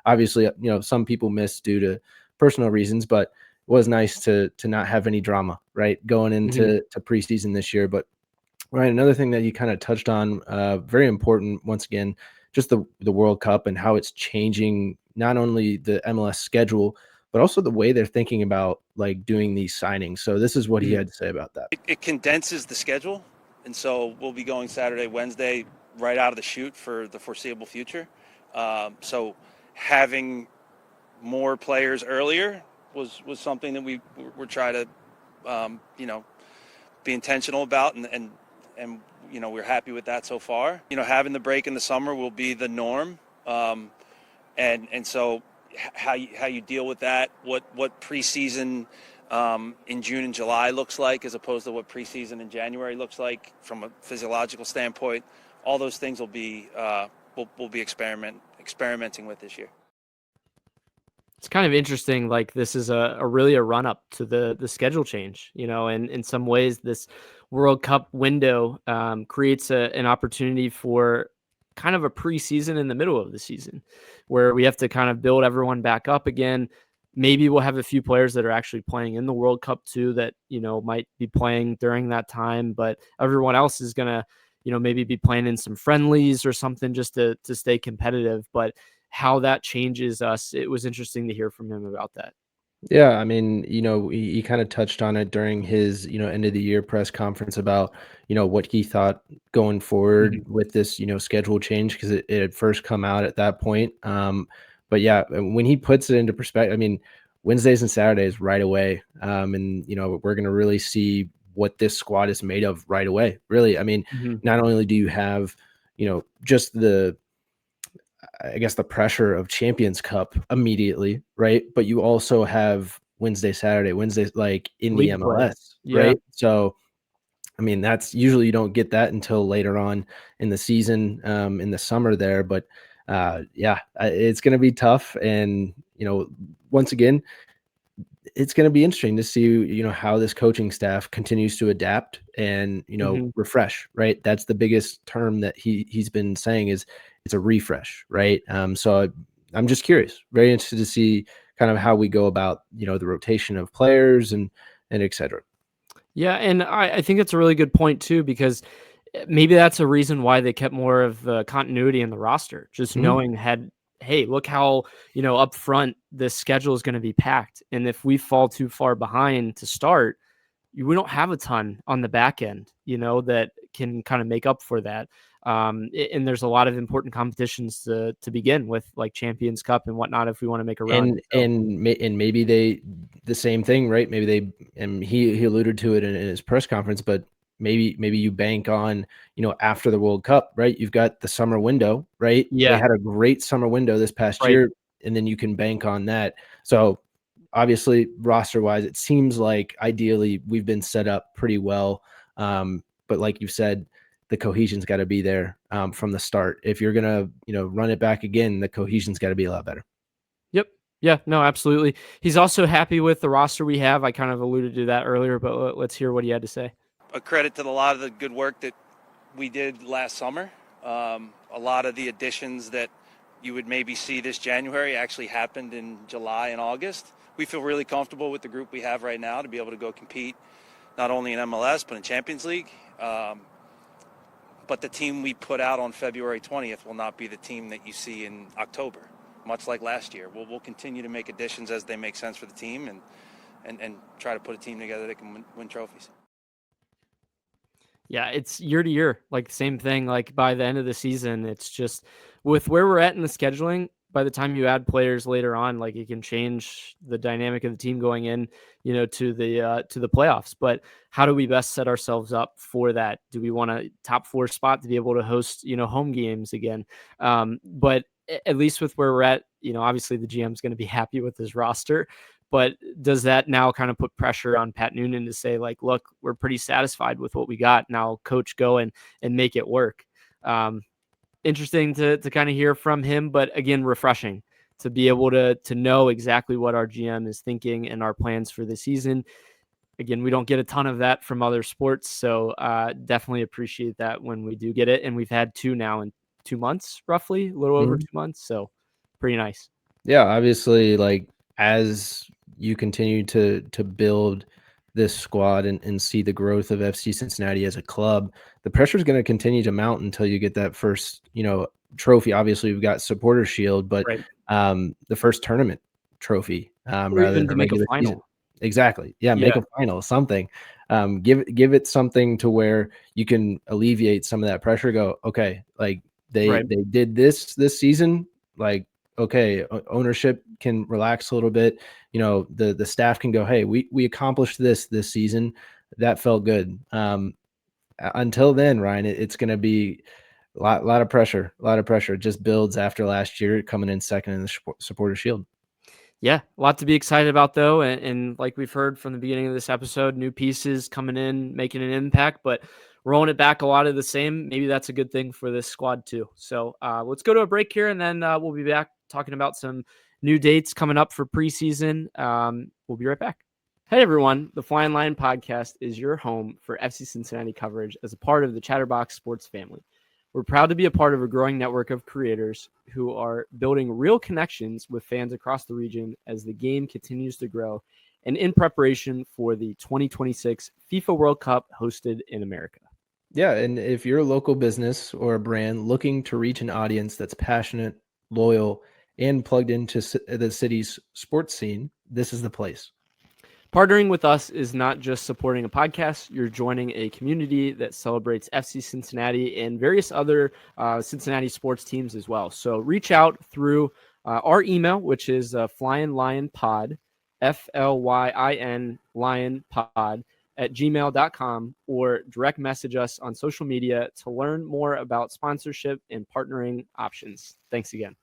Obviously, some people miss due to personal reasons, but it was nice to not have any drama, right, going into to preseason this year. But Ryan, another thing that you kind of touched on, very important once again, just the World Cup and how it's changing not only the MLS schedule, but also the way they're thinking about like doing these signings. So this is what he had to say about that. It condenses the schedule, and so we'll be going Saturday, Wednesday, right out of the chute for the foreseeable future. So having more players earlier was something that we're trying to, be intentional about, and we're happy with that so far. Having the break in the summer will be the norm, and so how you deal with that, what preseason in June and July looks like, as opposed to what preseason in January looks like from a physiological standpoint. All those things will be we'll be experimenting with this year. It's kind of interesting. Like, this is a really a run up to the schedule change, and in some ways this World Cup window creates an opportunity for kind of a preseason in the middle of the season where we have to kind of build everyone back up again. Maybe we'll have a few players that are actually playing in the World Cup too that, might be playing during that time, but everyone else is going to, maybe be playing in some friendlies or something just to stay competitive. But how that changes us, it was interesting to hear from him about that. Yeah, I mean, he kind of touched on it during his, end of the year press conference about, what he thought going forward with this, schedule change, because it had first come out at that point. But yeah, when he puts it into perspective, I mean, Wednesdays and Saturdays right away. And, we're going to really see what this squad is made of right away. Really, I mean, not only do you have, just the pressure of Champions Cup immediately, right? But you also have Wednesdays like in League the MLS, play. right? So, I mean, that's usually you don't get that until later on in the season, in the summer there. But it's going to be tough. And, once again, it's going to be interesting to see, how this coaching staff continues to adapt and, refresh, right? That's the biggest term that he's been saying is it's a refresh, right? So I'm just curious, very interested to see kind of how we go about, the rotation of players and et cetera. Yeah. And I think it's a really good point too, because maybe that's a reason why they kept more of the continuity in the roster, just knowing hey, look how, up front this schedule is going to be packed. And if we fall too far behind to start, we don't have a ton on the back end, that can kind of make up for that. And there's a lot of important competitions to begin with, like Champions Cup and whatnot, if we want to make a run. And maybe the same thing, right? Maybe and he alluded to it in his press conference, but maybe you bank on, after the World Cup, right? You've got the summer window, right? Yeah. They had a great summer window this past year, and then you can bank on that. So obviously, roster-wise, it seems like ideally we've been set up pretty well. But like you said, the cohesion's got to be there from the start. If you're gonna, run it back again, the cohesion's got to be a lot better. Yep. Yeah. No, absolutely. He's also happy with the roster we have. I kind of alluded to that earlier, but let's hear what he had to say. A credit to a lot of the good work that we did last summer. A lot of the additions that you would maybe see this January actually happened in July and August. We feel really comfortable with the group we have right now to be able to go compete not only in MLS but in Champions League. But the team we put out on February 20th will not be the team that you see in October, much like last year. We'll continue to make additions as they make sense for the team and try to put a team together that can win trophies. Yeah, it's year to year, like same thing. Like by the end of the season, it's just with where we're at in the scheduling, by the time you add players later on, like it can change the dynamic of the team going in, to the playoffs. But how do we best set ourselves up for that? Do we want a top 4 spot to be able to host, home games again? But at least with where we're at, obviously the GM is going to be happy with his roster. But does that now kind of put pressure on Pat Noonan to say, like, look, we're pretty satisfied with what we got. Now, coach, go and make it work. Interesting to kind of hear from him, but again, refreshing to be able to know exactly what our GM is thinking and our plans for the season. Again, we don't get a ton of that from other sports, so definitely appreciate that when we do get it. And we've had 2 now in 2 months, roughly, a little over 2 months, so pretty nice. Yeah, obviously, like, as you continue to build this squad and see the growth of FC Cincinnati as a club, the pressure is going to continue to mount until you get that first, trophy. Obviously, we've got Supporter Shield, but Right. the first tournament trophy, Or rather even than to make a regular season. final. Exactly. Yeah, make a final, something. Give it something to where you can alleviate some of that pressure. Go, okay, like they did this season, like, okay, ownership can relax a little bit. The staff can go, hey, we accomplished this season. That felt good. Until then, Ryan, it's going to be a lot of pressure. A lot of pressure. It just builds after last year coming in second in the Supporter Shield. Yeah, a lot to be excited about, though. And like we've heard from the beginning of this episode, new pieces coming in, making an impact, but rolling it back a lot of the same. Maybe that's a good thing for this squad, too. So let's go to a break here, and then we'll be back talking about some new dates coming up for preseason. We'll be right back. Hey, everyone. The Flying Lion podcast is your home for FC Cincinnati coverage as a part of the Chatterbox Sports family. We're proud to be a part of a growing network of creators who are building real connections with fans across the region as the game continues to grow and in preparation for the 2026 FIFA World Cup hosted in America. Yeah, and if you're a local business or a brand looking to reach an audience that's passionate, loyal, and plugged into the city's sports scene, this is the place. Partnering with us is not just supporting a podcast. You're joining a community that celebrates FC Cincinnati and various other Cincinnati sports teams as well. So reach out through our email, which is Flying Lion Pod, FLYIN Lion Pod @gmail.com, or direct message us on social media to learn more about sponsorship and partnering options. Thanks again.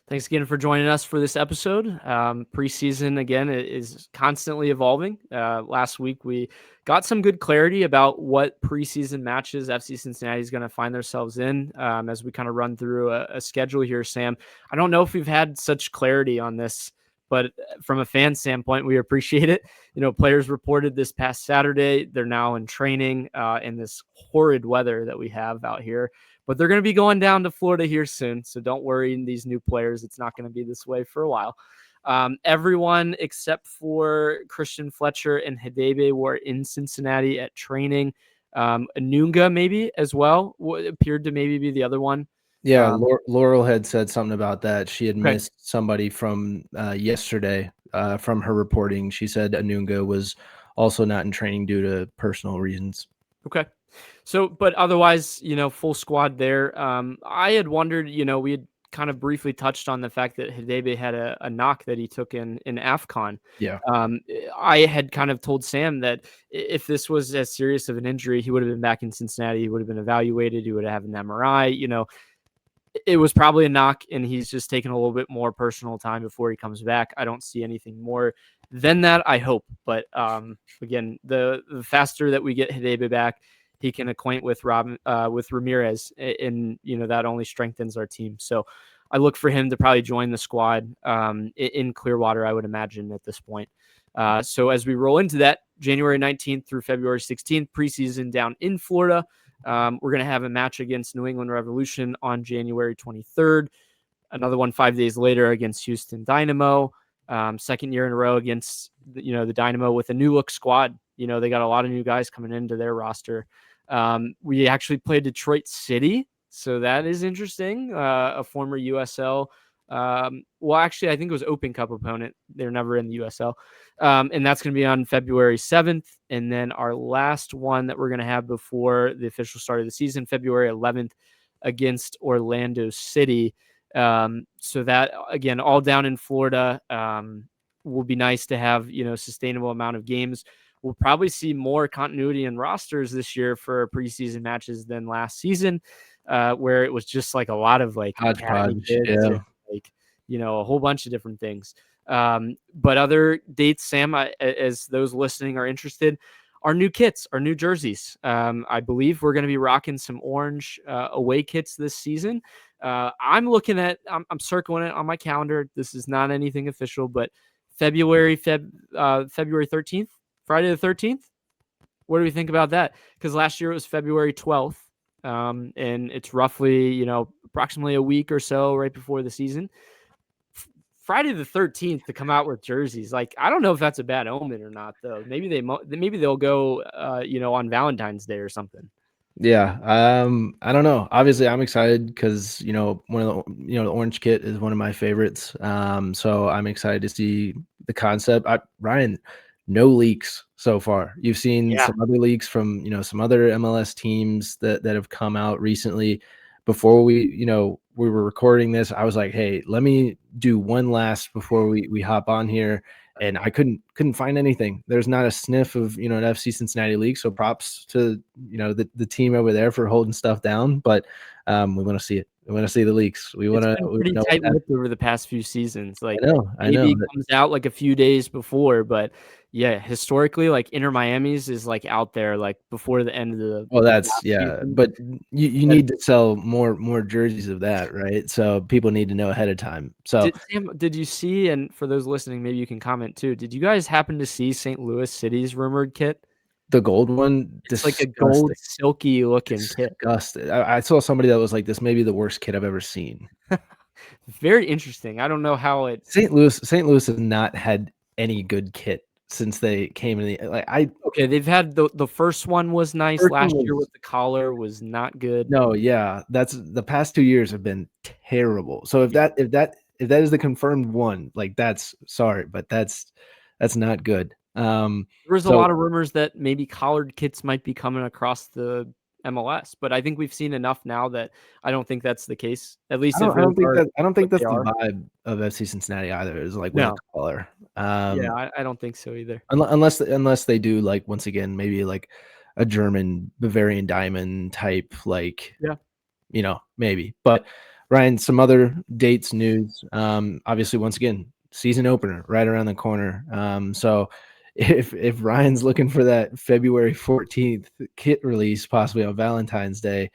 Thanks again for joining us for this episode. Preseason, again, is constantly evolving. Last week, we got some good clarity about what preseason matches FC Cincinnati is going to find themselves in as we kind of run through a schedule here, Sam. I don't know if we've had such clarity on this, but from a fan standpoint, we appreciate it. Players reported this past Saturday. They're now in training in this horrid weather that we have out here. But they're going to be going down to Florida here soon, so don't worry, these new players. It's not going to be this way for a while. Everyone except for Kristian Fletcher and Hadebe were in Cincinnati at training. Anunga maybe as well appeared to maybe be the other one. Yeah, Laurel had said something about that. She had missed somebody from yesterday from her reporting. She said Anunga was also not in training due to personal reasons. Okay. So, but otherwise, full squad there. I had wondered, we had kind of briefly touched on the fact that Hadebe had a knock that he took in AFCON. Yeah. I had kind of told Sam that if this was as serious of an injury, he would have been back in Cincinnati. He would have been evaluated. He would have an MRI. It was probably a knock, and he's just taking a little bit more personal time before he comes back. I don't see anything more than that, I hope. But again, the faster that we get Hadebe back, he can acquaint with Ramirez, and that only strengthens our team. So I look for him to probably join the squad in Clearwater, I would imagine at this point. So as we roll into that, January 19th through February 16th, preseason down in Florida. We're going to have a match against New England Revolution on January 23rd. Another one 5 days later against Houston Dynamo. Second year in a row against the Dynamo with a new look squad. They got a lot of new guys coming into their roster. We actually played Detroit City, so that is interesting. A former USL. Well, actually, I think it was Open Cup opponent. They're never in the USL. And that's going to be on February 7th. And then our last one that we're going to have before the official start of the season, February 11th, against Orlando City. So that, again, all down in Florida, will be nice to have, sustainable amount of games. We'll probably see more continuity in rosters this year for preseason matches than last season, where it was just like a lot of hodgepodge, a whole bunch of different things. But other dates, Sam, as those listening are interested, our new kits, our new jerseys. I believe we're going to be rocking some orange away kits this season. I'm circling it on my calendar. This is not anything official, but February 13th, Friday the 13th. What do we think about that? Because last year it was February 12th, and it's roughly, approximately a week or so right before the season. Friday the 13th to come out with jerseys, like, I don't know if that's a bad omen or not, though. Maybe they'll go, on Valentine's Day or something. Yeah. I don't know. Obviously, I'm excited because one of the the orange kit is one of my favorites. So I'm excited to see the concept. Ryan, no leaks so far. You've seen some other leaks from some other MLS teams that have come out recently. Before we were recording this, I was like, hey, let me do one last before we hop on here. And I couldn't find anything. There's not a sniff of an FC Cincinnati leak. So props to the team over there for holding stuff down. But we want to see it. We want to see the leaks. We want to. Pretty tight-lipped over the past few seasons. Like, I know. Maybe it comes out like a few days before, but yeah, historically, like Inter Miami's is like out there like before the end of the. Well, that's season. But you need to sell more jerseys of that, right? So people need to know ahead of time. So Sam, did you see? And for those listening, maybe you can comment too. Did you guys happen to see St. Louis City's rumored kit? The gold one, it's like a gold, silky looking kit. I saw somebody that was like, "This may be the worst kit I've ever seen." Very interesting. I don't know how it. St. Louis has not had any good kit since they came in Okay, they've had the first one was nice last year with the collar was not good. No, yeah, that's the past 2 years have been terrible. So if that is the confirmed one, like that's not good. There was a lot of rumors that maybe collared kits might be coming across the MLS, but I think we've seen enough now that I don't think that's the case. At least I don't think that's the vibe of FC Cincinnati either. Is like with a collar. I don't think so either. Unless they do like once again maybe like a German Bavarian diamond type maybe. But Ryan, some other dates news. Obviously once again season opener right around the corner. So if Ryan's looking for that February 14th kit release, possibly on Valentine's Day,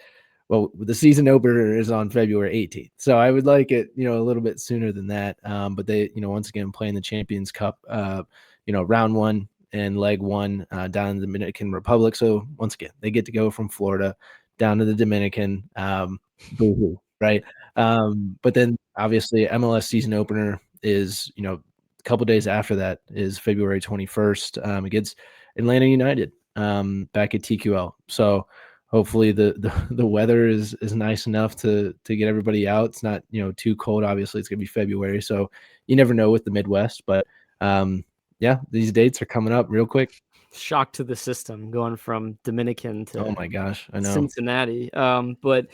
well, the season opener is on February 18th. So I would like it, a little bit sooner than that. But they, once again, playing the Champions Cup, round 1 and leg 1 down in the Dominican Republic. So once again, they get to go from Florida down to the Dominican. Boo-hoo, right? But then obviously MLS season opener is, couple days after that is February 21st against Atlanta United back at TQL. So hopefully the weather is nice enough to get everybody out. It's not too cold. Obviously it's gonna be February, so you never know with the Midwest. But these dates are coming up real quick. Shock to the system going from Dominican to oh my gosh, I know Cincinnati. But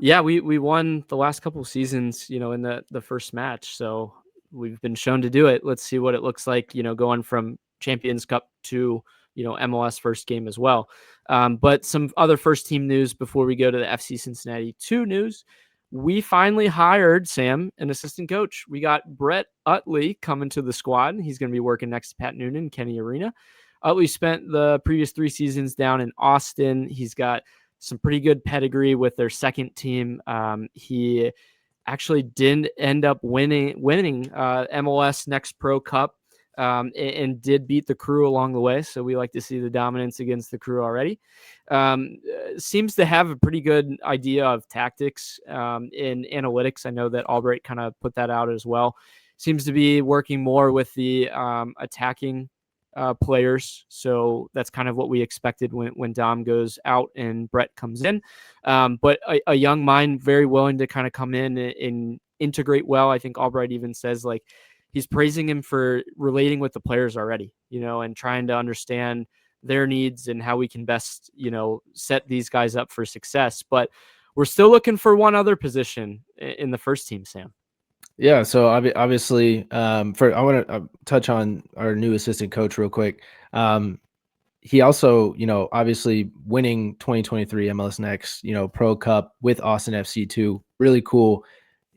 yeah, we won the last couple of seasons, in the first match. So we've been shown to do it. Let's see what it looks like, going from Champions Cup to, MLS first game as well. But some other first team news before we go to the FC Cincinnati 2 news. We finally hired, Sam, an assistant coach. We got Brett Utley coming to the squad. He's going to be working next to Pat Noonan, Kenny Arena. Utley spent the previous 3 seasons down in Austin. He's got some pretty good pedigree with their second team. He actually didn't end up winning MLS Next Pro Cup and did beat the Crew along the way. So we like to see the dominance against the Crew already. Seems to have a pretty good idea of tactics in analytics. I know that Albright kind of put that out as well. Seems to be working more with the attacking players. So that's kind of what we expected when Dom goes out and Brett comes in. But a young mind, very willing to kind of come in and integrate well. I think Albright even says like he's praising him for relating with the players already, and trying to understand their needs and how we can best, set these guys up for success. But we're still looking for one other position in the first team, Sam. Yeah, so obviously, I want to touch on our new assistant coach real quick. He also, obviously winning 2023 MLS Next, Pro Cup with Austin FC too, really cool.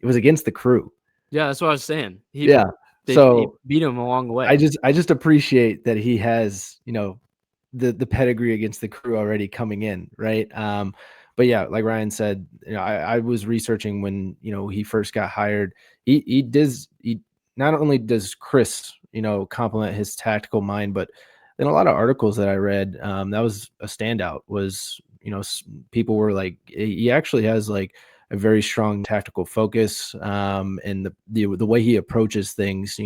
It was against the Crew. Yeah, that's what I was saying. They beat him along the way. I just appreciate that he has, the pedigree against the Crew already coming in, right? But yeah, like Ryan said, I was researching when he first got hired. He not only does Chris complement his tactical mind. But in a lot of articles that I read, that was a standout. Was people were like, he actually has like a very strong tactical focus, and the way he approaches things,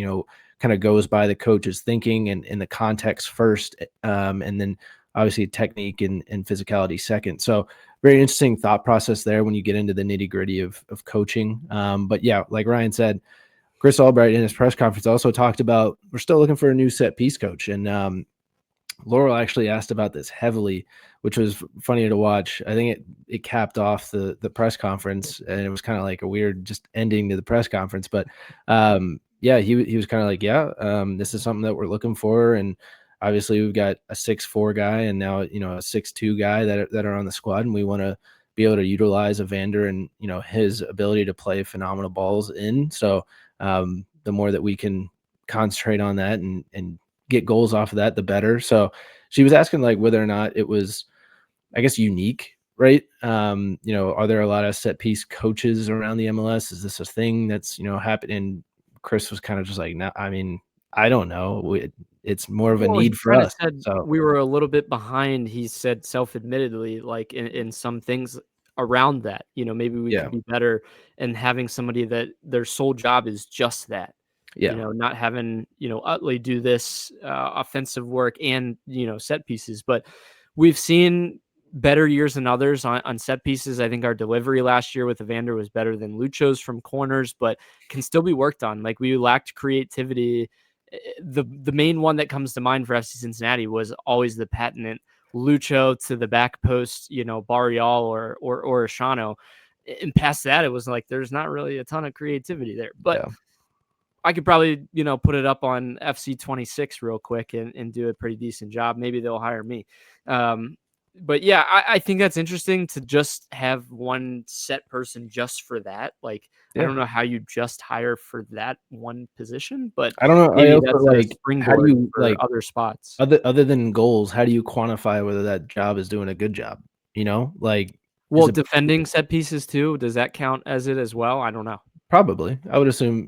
kind of goes by the coach's thinking and in the context first, and then obviously technique and physicality second. So very interesting thought process there when you get into the nitty gritty of coaching. But yeah, like Ryan said, Chris Albright in his press conference also talked about, we're still looking for a new set piece coach. And Laurel actually asked about this heavily, which was funny to watch. I think it capped off the press conference, and it was kind of like a weird just ending to the press conference. But yeah, he was kind of like, this is something that we're looking for. And obviously we've got a 6'4" guy and now, a 6'2" guy that are on the squad, and we want to be able to utilize Evander and, his ability to play phenomenal balls in. So the more that we can concentrate on that and get goals off of that, the better. So she was asking like whether or not it was, I guess, unique, right? Are there a lot of set piece coaches around the MLS? Is this a thing that's, happening? Chris was kind of just like, no, I mean, I don't know. It's more of a need for us. So we were a little bit behind. He said self-admittedly, like in some things around that, maybe we could be better, and having somebody that their sole job is just that. Not having, Utley do this offensive work and, set pieces. But we've seen better years than others on set pieces. I think our delivery last year with Evander was better than Lucho's from corners, but can still be worked on. Like, we lacked creativity. The main one that comes to mind for FC Cincinnati was always the patented Lucho to the back post, Barrial or Ashano. And past that, it was like there's not really a ton of creativity there. But I could probably, put it up on FC 26 real quick and do a pretty decent job. Maybe they'll hire me. But yeah, I think that's interesting to just have one set person just for that. Like, I don't know how you just hire for that one position, but I don't know. Maybe also, that's like, a springboard how do you for like other spots. other than goals? How do you quantify whether that job is doing a good job? Like, Well, defending set pieces too, does that count as it as well? I don't know. Probably. I would assume,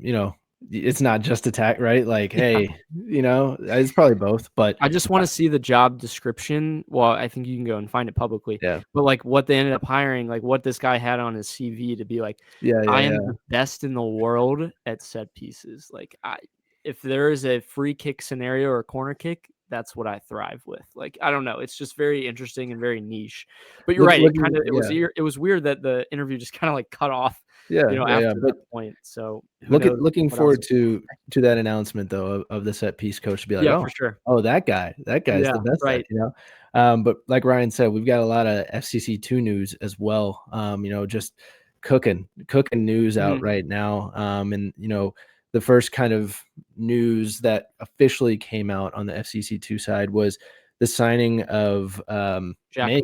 it's not just attack, right? Like, hey, it's probably both, but I just want to see the job description. Well, I think you can go and find it publicly. Yeah. But like what they ended up hiring, like what this guy had on his CV to be like, I am the best in the world at set pieces. Like, if there is a free kick scenario or a corner kick, that's what I thrive with. Like, I don't know. It's just very interesting and very niche. But you're right. It was weird that the interview just kind of like cut off. After that point. So looking forward to that announcement though of the set piece coach to be like, for sure. Oh, that guy's the best, right? But like Ryan said, we've got a lot of FCC2 news as well. Just cooking news out right now. And the first kind of news that officially came out on the FCC2 side was the signing of Jack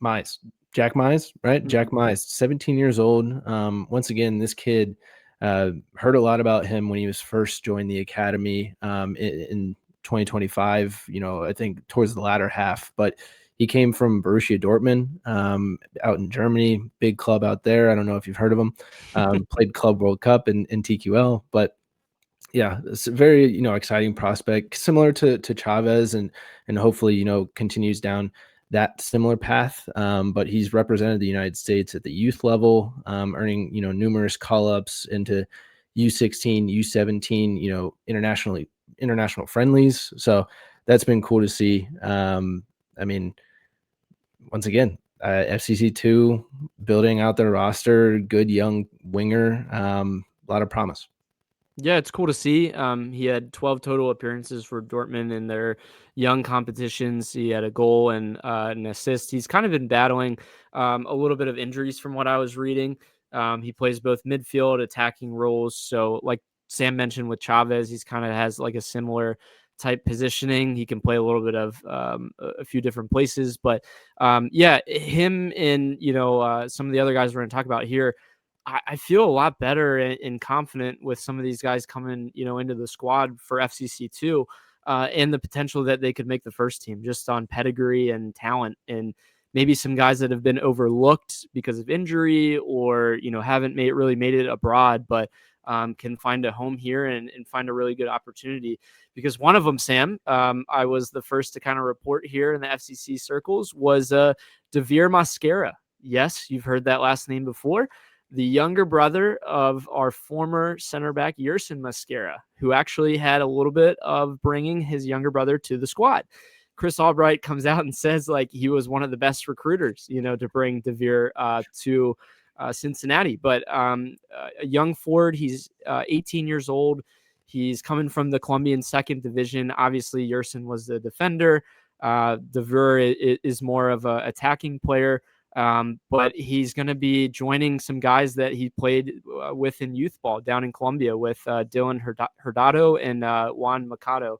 Mize. Jack Mize, right? Jack Mize, 17 years old. Once again, this kid, heard a lot about him when he was first joined the academy in 2025, I think towards the latter half. But he came from Borussia Dortmund out in Germany, big club out there. I don't know if you've heard of him. Played Club World Cup and TQL. But yeah, it's a very, exciting prospect, similar to Chavez, and hopefully, continues down that similar path. But he's represented the United States at the youth level, earning, numerous call-ups into U16, U17, international friendlies. So that's been cool to see. I mean, once again, FCC2 building out their roster, good young winger, a lot of promise. Yeah, it's cool to see. He had 12 total appearances for Dortmund in their young competitions. He had a goal and an assist. He's kind of been battling a little bit of injuries from what I was reading. He plays both midfield, attacking roles. So like Sam mentioned with Chavez, he's kind of has like a similar type positioning. He can play a little bit of a few different places. But him and, some of the other guys we're going to talk about here, I feel a lot better and confident with some of these guys coming, into the squad for FCC2 and the potential that they could make the first team just on pedigree and talent. And maybe some guys that have been overlooked because of injury or, haven't really made it abroad, but can find a home here and find a really good opportunity. Because one of them, Sam, I was the first to kind of report here in the FCC circles, was Davir Mascara. Yes, you've heard that last name before. The younger brother of our former center back, Yerson Mascara, who actually had a little bit of bringing his younger brother to the squad. Chris Albright comes out and says like he was one of the best recruiters, to bring Davir to Cincinnati. But a young forward, he's 18 years old. He's coming from the Colombian second division. Obviously, Yerson was the defender. Davir is more of an attacking player. But he's going to be joining some guys that he played with in youth ball down in Colombia with Dylan Hurtado and Juan Mercado.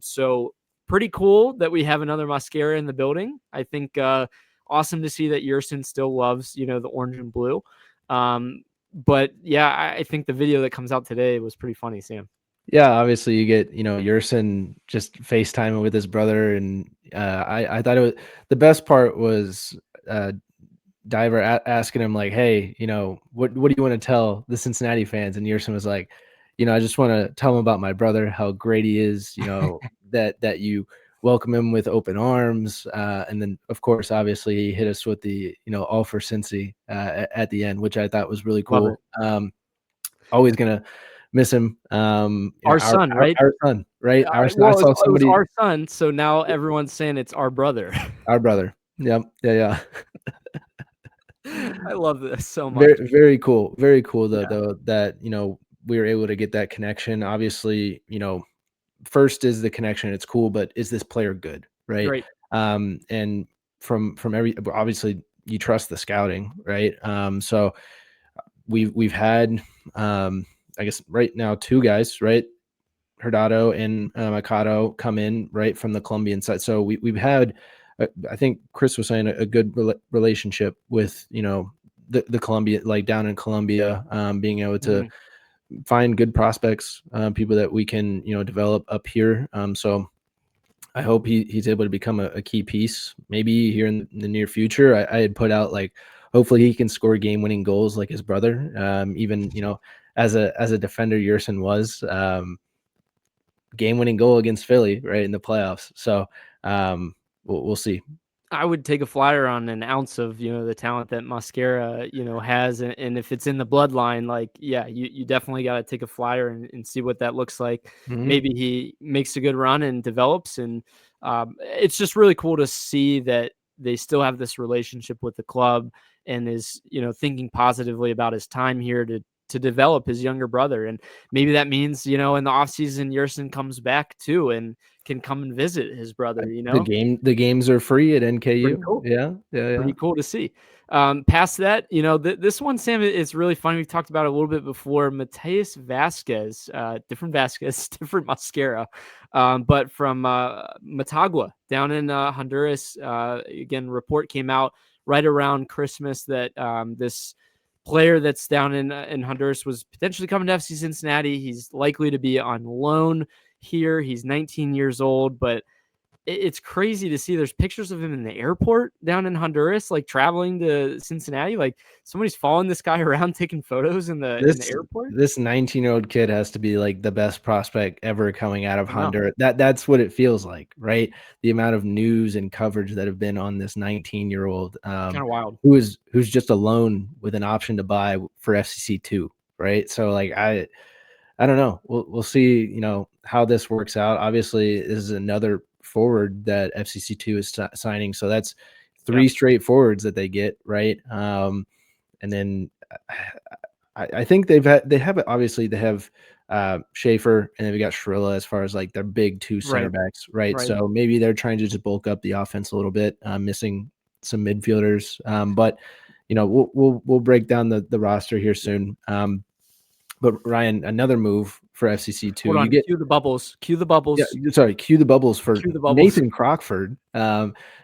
So pretty cool that we have another Mascara in the building. I think awesome to see that Yerson still loves, the orange and blue. But yeah, I think the video that comes out today was pretty funny, Sam. Yeah, obviously you get, Yerson just FaceTiming with his brother. And I thought the best part was Diver asking him like, hey, what do you want to tell the Cincinnati fans? And Yerson was like, I just want to tell him about my brother, how great he is, that you welcome him with open arms. And then, of course, obviously he hit us with the, all for Cincy at the end, which I thought was really cool. Always going to miss him. Our son, right? Our son, right? I saw somebody. It was our son, so now everyone's saying it's our brother. Our brother. Yep. Yeah. I love this so much. Very cool. Very cool though that, we were able to get that connection. Obviously, first is the connection. It's cool, but is this player good? Right. And from obviously you trust the scouting, right? So we've had, I guess right now 2 guys, right? Hurtado and Mercado come in right from the Colombian side. So we've had, I think Chris was saying a good relationship with, the Colombia, like down in Colombia, being able to find good prospects, people that we can, develop up here. So I hope he's able to become a key piece, maybe here in the near future. I had put out like, hopefully he can score game-winning goals like his brother. Even, as a defender, Yerson was game-winning goal against Philly, right, in the playoffs. So we'll see. I would take a flyer on an ounce of, the talent that Mascara, has. And if it's in the bloodline, like, yeah, you definitely got to take a flyer and see what that looks like. Maybe he makes a good run and develops. And it's just really cool to see that they still have this relationship with the club and is, thinking positively about his time here to develop his younger brother. And maybe that means, in the offseason, Yerson comes back too and can come and visit his brother. The games are free at NKU. Cool. Yeah. Pretty cool to see. Past that, this one, Sam, is really funny. We've talked about it a little bit before. Mateus Vasquez, different Mascara, but from Matagua down in Honduras. Again, report came out right around Christmas that this player that's down in Honduras was potentially coming to FC Cincinnati. He's likely to be on loan here. He's 19 years old, but it's crazy to see there's pictures of him in the airport down in Honduras, like traveling to Cincinnati. Like somebody's following this guy around taking photos in the airport. This 19-year-old kid has to be like the best prospect ever coming out of Honduras. That's what it feels like, right? The amount of news and coverage that have been on this 19-year-old, kind of wild, who's just a loan with an option to buy for FCC2, right? So like I don't know. We'll see, how this works out. Obviously, this is another forward that FCC2 is signing, so that's 3 straight forwards that they get, right? And then I think they have Schaefer, and they've got Shrilla as far as like their big 2 center backs, right? So maybe they're trying to just bulk up the offense a little bit, missing some midfielders. But we'll break down the roster here soon. But Ryan, another move for FCC2. Hold on, cue the bubbles. Cue the bubbles. Yeah, sorry, cue the bubbles for Nathan Crockford.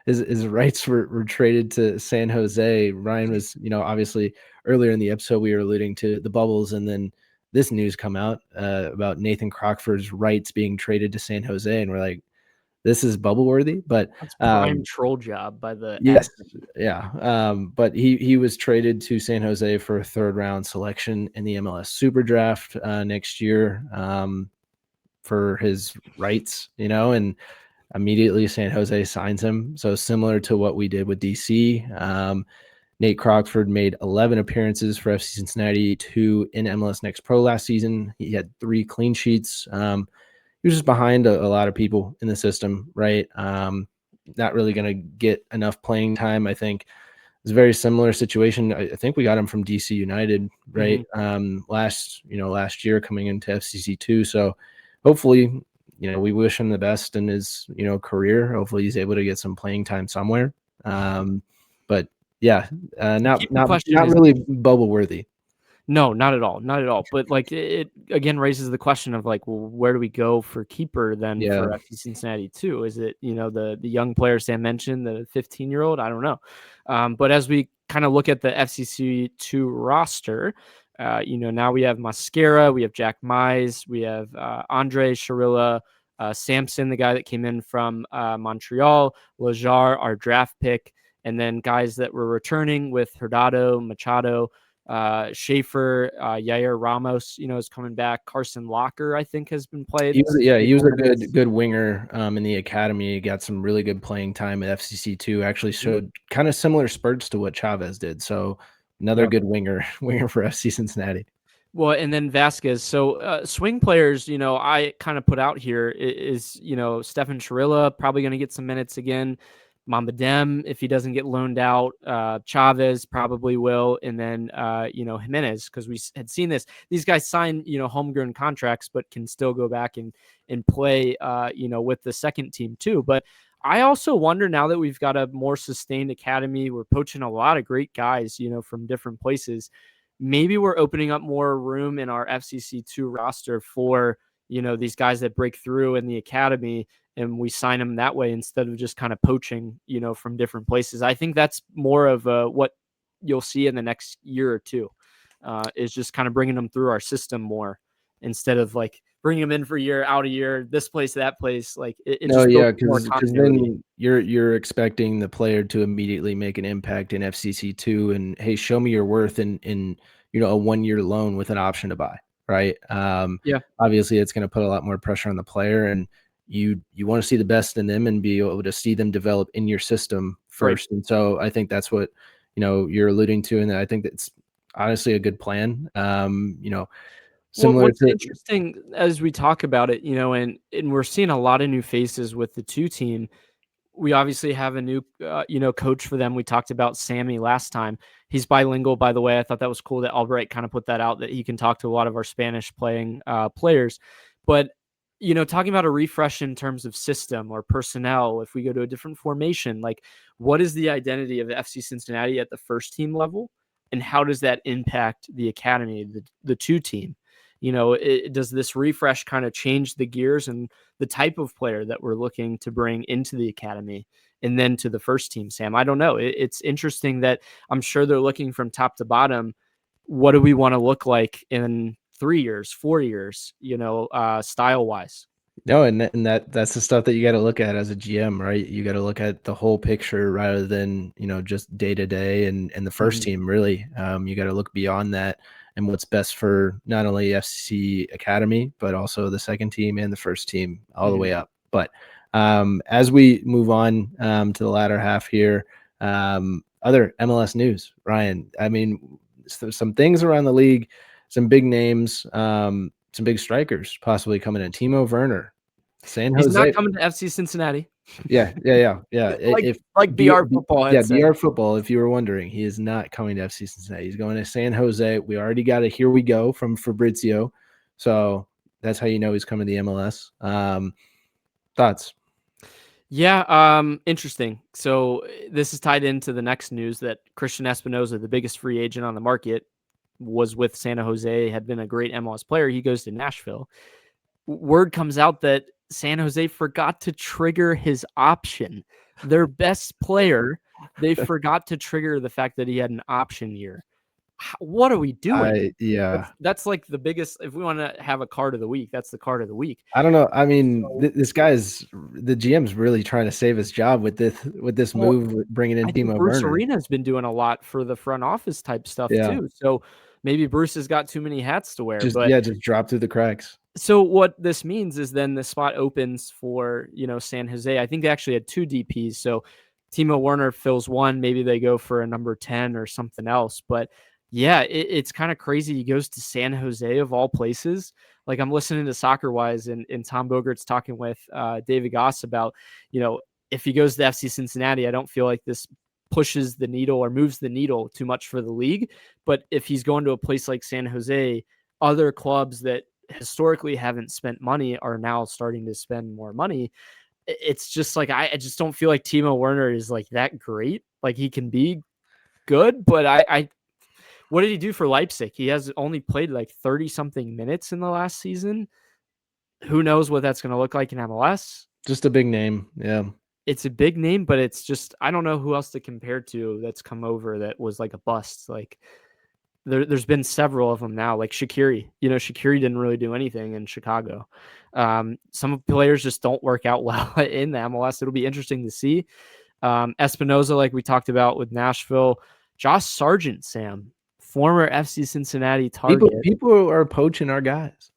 His rights were traded to San Jose. Ryan was, obviously earlier in the episode we were alluding to the bubbles, and then this news come out about Nathan Crockford's rights being traded to San Jose, and we're like, this is bubble worthy. But That's prime troll job by the yes, yeah. But he was traded to San Jose for a 3rd round selection in the MLS Super Draft next year for his rights, and immediately San Jose signs him. So similar to what we did with DC. Nate Crockford made 11 appearances for FC Cincinnati, 2 in MLS Next Pro last season. He had 3 clean sheets. He was just behind a lot of people in the system, right? Not really going to get enough playing time. I think it's a very similar situation. I think we got him from DC United, right? Last year coming into FCC2. So hopefully, we wish him the best in his, career. Hopefully he's able to get some playing time somewhere. But yeah, not really bubble worthy. No, not at all. Not at all. But like it again raises the question of like, well, where do we go for keeper then for FC Cincinnati too? Is it, the young player Sam mentioned, the 15-year-old? I don't know. But as we kind of look at the FCC2 roster, now we have Mascara, we have Jack Mize, we have Andre Sharilla, Samson, the guy that came in from Montreal, Lajar, our draft pick, and then guys that were returning with Herdado, Machado, Schaefer, Yair Ramos, is coming back. Carson Locker, I think, has been played. He was a good winger in the academy. He got some really good playing time at FCC2. Actually showed kind of similar spurts to what Chavez did. So another good winger for FC Cincinnati. Well, and then Vasquez. So swing players, I kind of put out here is Stefan Chirilla probably going to get some minutes again. Mamba Dem, if he doesn't get loaned out, Chavez probably will, and then Jimenez, because we had seen this. These guys sign homegrown contracts, but can still go back and play with the second team too. But I also wonder, now that we've got a more sustained academy, we're poaching a lot of great guys from different places. Maybe we're opening up more room in our FCC2 roster for these guys that break through in the academy, and we sign them that way instead of just kind of poaching, from different places. I think that's more of what you'll see in the next year or two, is just kind of bringing them through our system more instead of like bringing them in for a year, out a year, this place, that place. Like because then you're expecting the player to immediately make an impact in FCC2, and hey, show me your worth in a 1-year loan with an option to buy. Right. Obviously it's going to put a lot more pressure on the player, and you want to see the best in them and be able to see them develop in your system first. Right. And so I think that's what, you're alluding to. And I think that's honestly a good plan. Similar what's interesting as we talk about it, and we're seeing a lot of new faces with the 2 team. We obviously have a new, coach for them. We talked about Sammy last time. He's bilingual, by the way. I thought that was cool that Albright kind of put that out, that he can talk to a lot of our Spanish playing players. But, talking about a refresh in terms of system or personnel, if we go to a different formation, like what is the identity of FC Cincinnati at the first team level? And how does that impact the academy, the 2 team? Does this refresh kind of change the gears and the type of player that we're looking to bring into the academy and then to the first team, Sam? I don't know. It's interesting that I'm sure they're looking from top to bottom. What do we want to look like in 3 years, 4 years, style wise? No, and that's the stuff that you got to look at as a GM, right? You got to look at the whole picture rather than, just day to day and the first team, really. You got to look beyond that and what's best for not only FCC Academy, but also the second team and the first team all the way up. But as we move on to the latter half here, other MLS news, Ryan, I mean, some things around the league, some big names, some big strikers possibly coming in. Timo Werner, San Jose. He's not coming to FC Cincinnati. Yeah. like BR football. Yeah, BR football. If you were wondering, he is not coming to FC Cincinnati. He's going to San Jose. We already got a "Here we go" from Fabrizio, so that's how you know he's coming to the MLS. Thoughts? Yeah, interesting. So this is tied into the next news that Christian Espinoza, the biggest free agent on the market, was with San Jose, had been a great MLS player. He goes to Nashville. Word comes out that San Jose forgot to trigger his option. Their best player, they forgot to trigger the fact that he had an option year. What are we doing? Yeah. That's like the biggest. If we want to have a card of the week, that's the card of the week. I don't know. I mean, this guy's the GM's really trying to save his job with this Well, move, bringing in I think Timo Bruce Werner. Arena's been doing a lot for the front office type stuff Yeah. too. So maybe Bruce has got too many hats to wear. Just But just drop through the cracks. so what this means is then the spot opens for, San Jose. I think they actually had 2 DPs. So Timo Werner fills one. Maybe they go for a number 10 or something else. But yeah, it's kind of crazy. He goes to San Jose of all places. Like I'm listening to Soccer Wise and Tom Bogert's talking with David Goss about, if he goes to FC Cincinnati, I don't feel like this pushes the needle or moves the needle too much for the league. But if he's going to a place like San Jose, other clubs that historically haven't spent money are now starting to spend more money. It's just like I just don't feel like Timo Werner is like that great. Like he can be good, but I what did he do for Leipzig? He has only played like 30 something minutes in the last season. Who knows what that's going to look like in MLS? Just a big name. Yeah. It's a big name, but it's just I don't know who else to compare to that's come over that was like a bust. Like there's been several of them now, like Shaqiri. Shaqiri didn't really do anything in Chicago. Some players just don't work out well in the MLS. It'll be interesting to see. Espinoza, like we talked about with Nashville. Josh Sargent, Sam, former FC Cincinnati target. People are poaching our guys.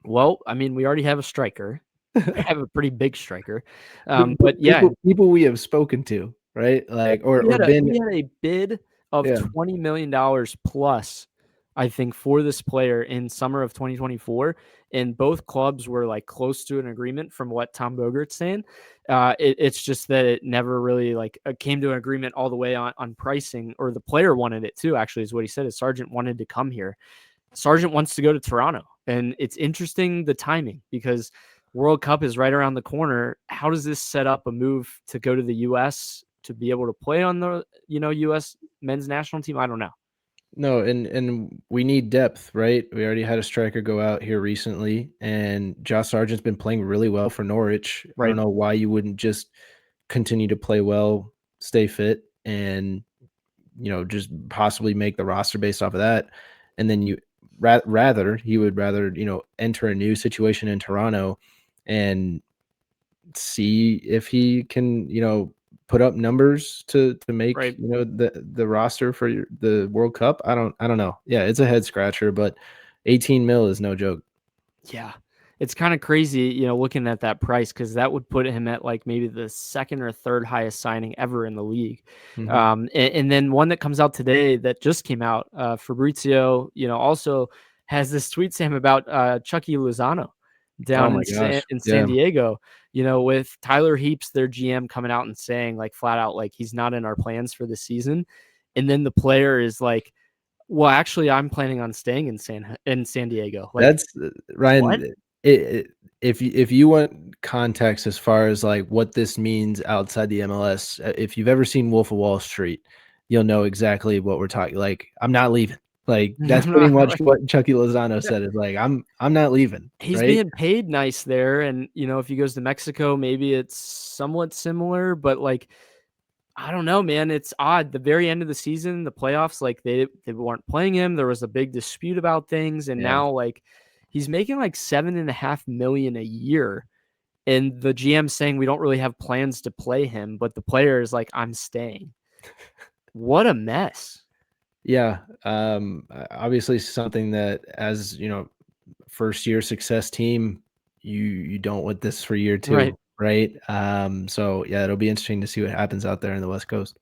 Well, I mean, we already have a striker. We have a pretty big striker. But yeah. People we have spoken to, right? Like, we had a bid of $20 million plus, I think, for this player in summer of 2024. And both clubs were like close to an agreement from what Tom Bogert's saying. It's just that it never really came to an agreement all the way on pricing, or the player wanted it too, actually, is what he said. Is Sargent wanted to come here. Sargent wants to go to Toronto. And it's interesting, the timing, because World Cup is right around the corner. How does this set up a move to go to the U.S. to be able to play on the, U.S. men's national team? I don't know. No, and we need depth, right? We already had a striker go out here recently, and Josh Sargent's been playing really well for Norwich. Right. I don't know why you wouldn't just continue to play well, stay fit, and just possibly make the roster based off of that. And then he would rather enter a new situation in Toronto and see if he can put up numbers to make the roster for the World Cup. I don't know. Yeah, it's a head scratcher, but 18 mil is no joke. Yeah. It's kind of crazy, looking at that price, because that would put him at like maybe the second or third highest signing ever in the league. Mm-hmm. And then one that comes out today that just came out, Fabrizio, also has this tweet, Sam, about Chucky Lozano down in San Diego, with Tyler Heaps, their GM, coming out and saying like flat out, like he's not in our plans for the season. And then the player is like, well, actually, I'm planning on staying in San Diego. Like, that's Ryan. If you want context as far as like what this means outside the MLS, if you've ever seen Wolf of Wall Street, you'll know exactly what we're talking. Like, I'm not leaving. Like, that's pretty much what Chucky Lozano said. Is like, I'm not leaving. He's being paid nice there, and if he goes to Mexico, maybe it's somewhat similar. But like, I don't know, man. It's odd. The very end of the season, the playoffs, like they weren't playing him. There was a big dispute about things, and now like he's making like $7.5 million a year, and the GM saying we don't really have plans to play him, but the player is like, I'm staying. What a mess. Yeah. Obviously something that, as first year success team, you don't want this for year two. Right. So yeah, it'll be interesting to see what happens out there in the West Coast.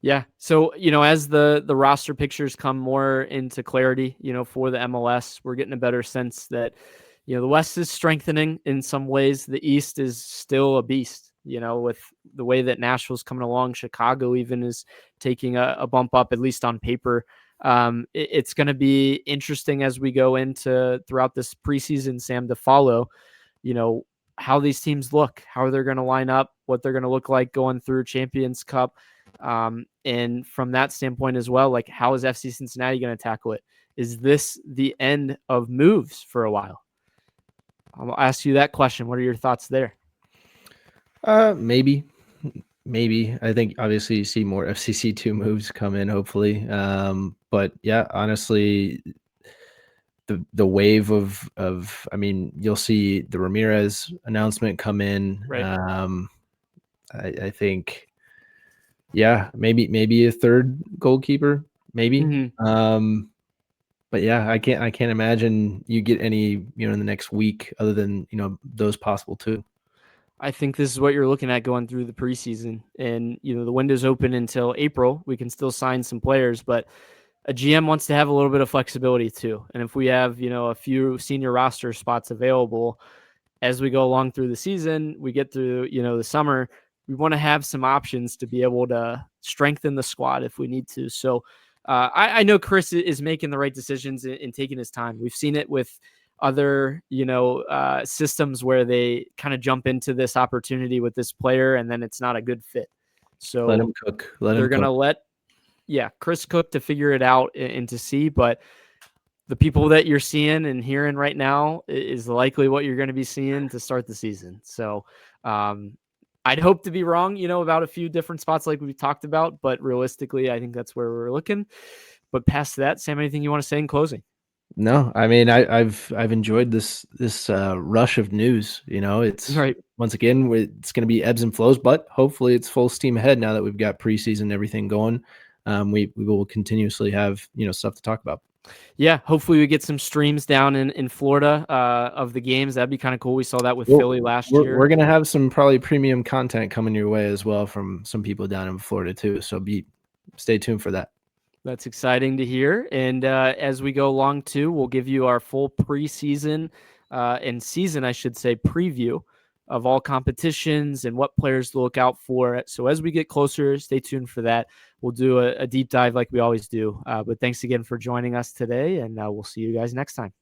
Yeah. So, as the roster pictures come more into clarity, for the MLS, we're getting a better sense that, the West is strengthening in some ways. The East is still a beast, with the way that Nashville's coming along. Chicago even is taking a bump up, at least on paper. It's going to be interesting as we go into throughout this preseason, Sam, to follow, how these teams look, how they're going to line up, what they're going to look like going through Champions Cup. And from that standpoint as well, like, how is FC Cincinnati going to tackle it? Is this the end of moves for a while? I'll ask you that question. What are your thoughts there? Maybe maybe. I think obviously you see more FCC2 moves come in, hopefully. But yeah, honestly, the wave of I mean, you'll see the Ramirez announcement come in. Right. I think, yeah, maybe a third goalkeeper, maybe. But yeah, I can't imagine you get any, in the next week other than, those possible two. I think this is what you're looking at going through the preseason. And, the window's open until April. We can still sign some players, but a GM wants to have a little bit of flexibility too. And if we have, a few senior roster spots available as we go along through the season, we get through, the summer, we want to have some options to be able to strengthen the squad if we need to. So I know Chris is making the right decisions in taking his time. We've seen it with other, systems where they kind of jump into this opportunity with this player and then it's not a good fit. So let him cook. They're going to let Chris cook to figure it out and to see. But the people that you're seeing and hearing right now is likely what you're going to be seeing to start the season. So I'd hope to be wrong, about a few different spots like we talked about, but realistically, I think that's where we're looking. But past that, Sam, anything you want to say in closing? No, I mean, I've enjoyed this rush of news. It's right. Once again, it's going to be ebbs and flows, but hopefully it's full steam ahead now that we've got preseason and everything going. We will continuously have stuff to talk about. Yeah, hopefully we get some streams down in Florida of the games. That'd be kind of cool. We saw that with Philly last year. We're gonna have some probably premium content coming your way as well from some people down in Florida too. So stay tuned for that. That's exciting to hear. And as we go along too, we'll give you our full preseason and season, I should say, preview of all competitions and what players to look out for. So as we get closer, stay tuned for that. We'll do a deep dive like we always do. But thanks again for joining us today, and we'll see you guys next time.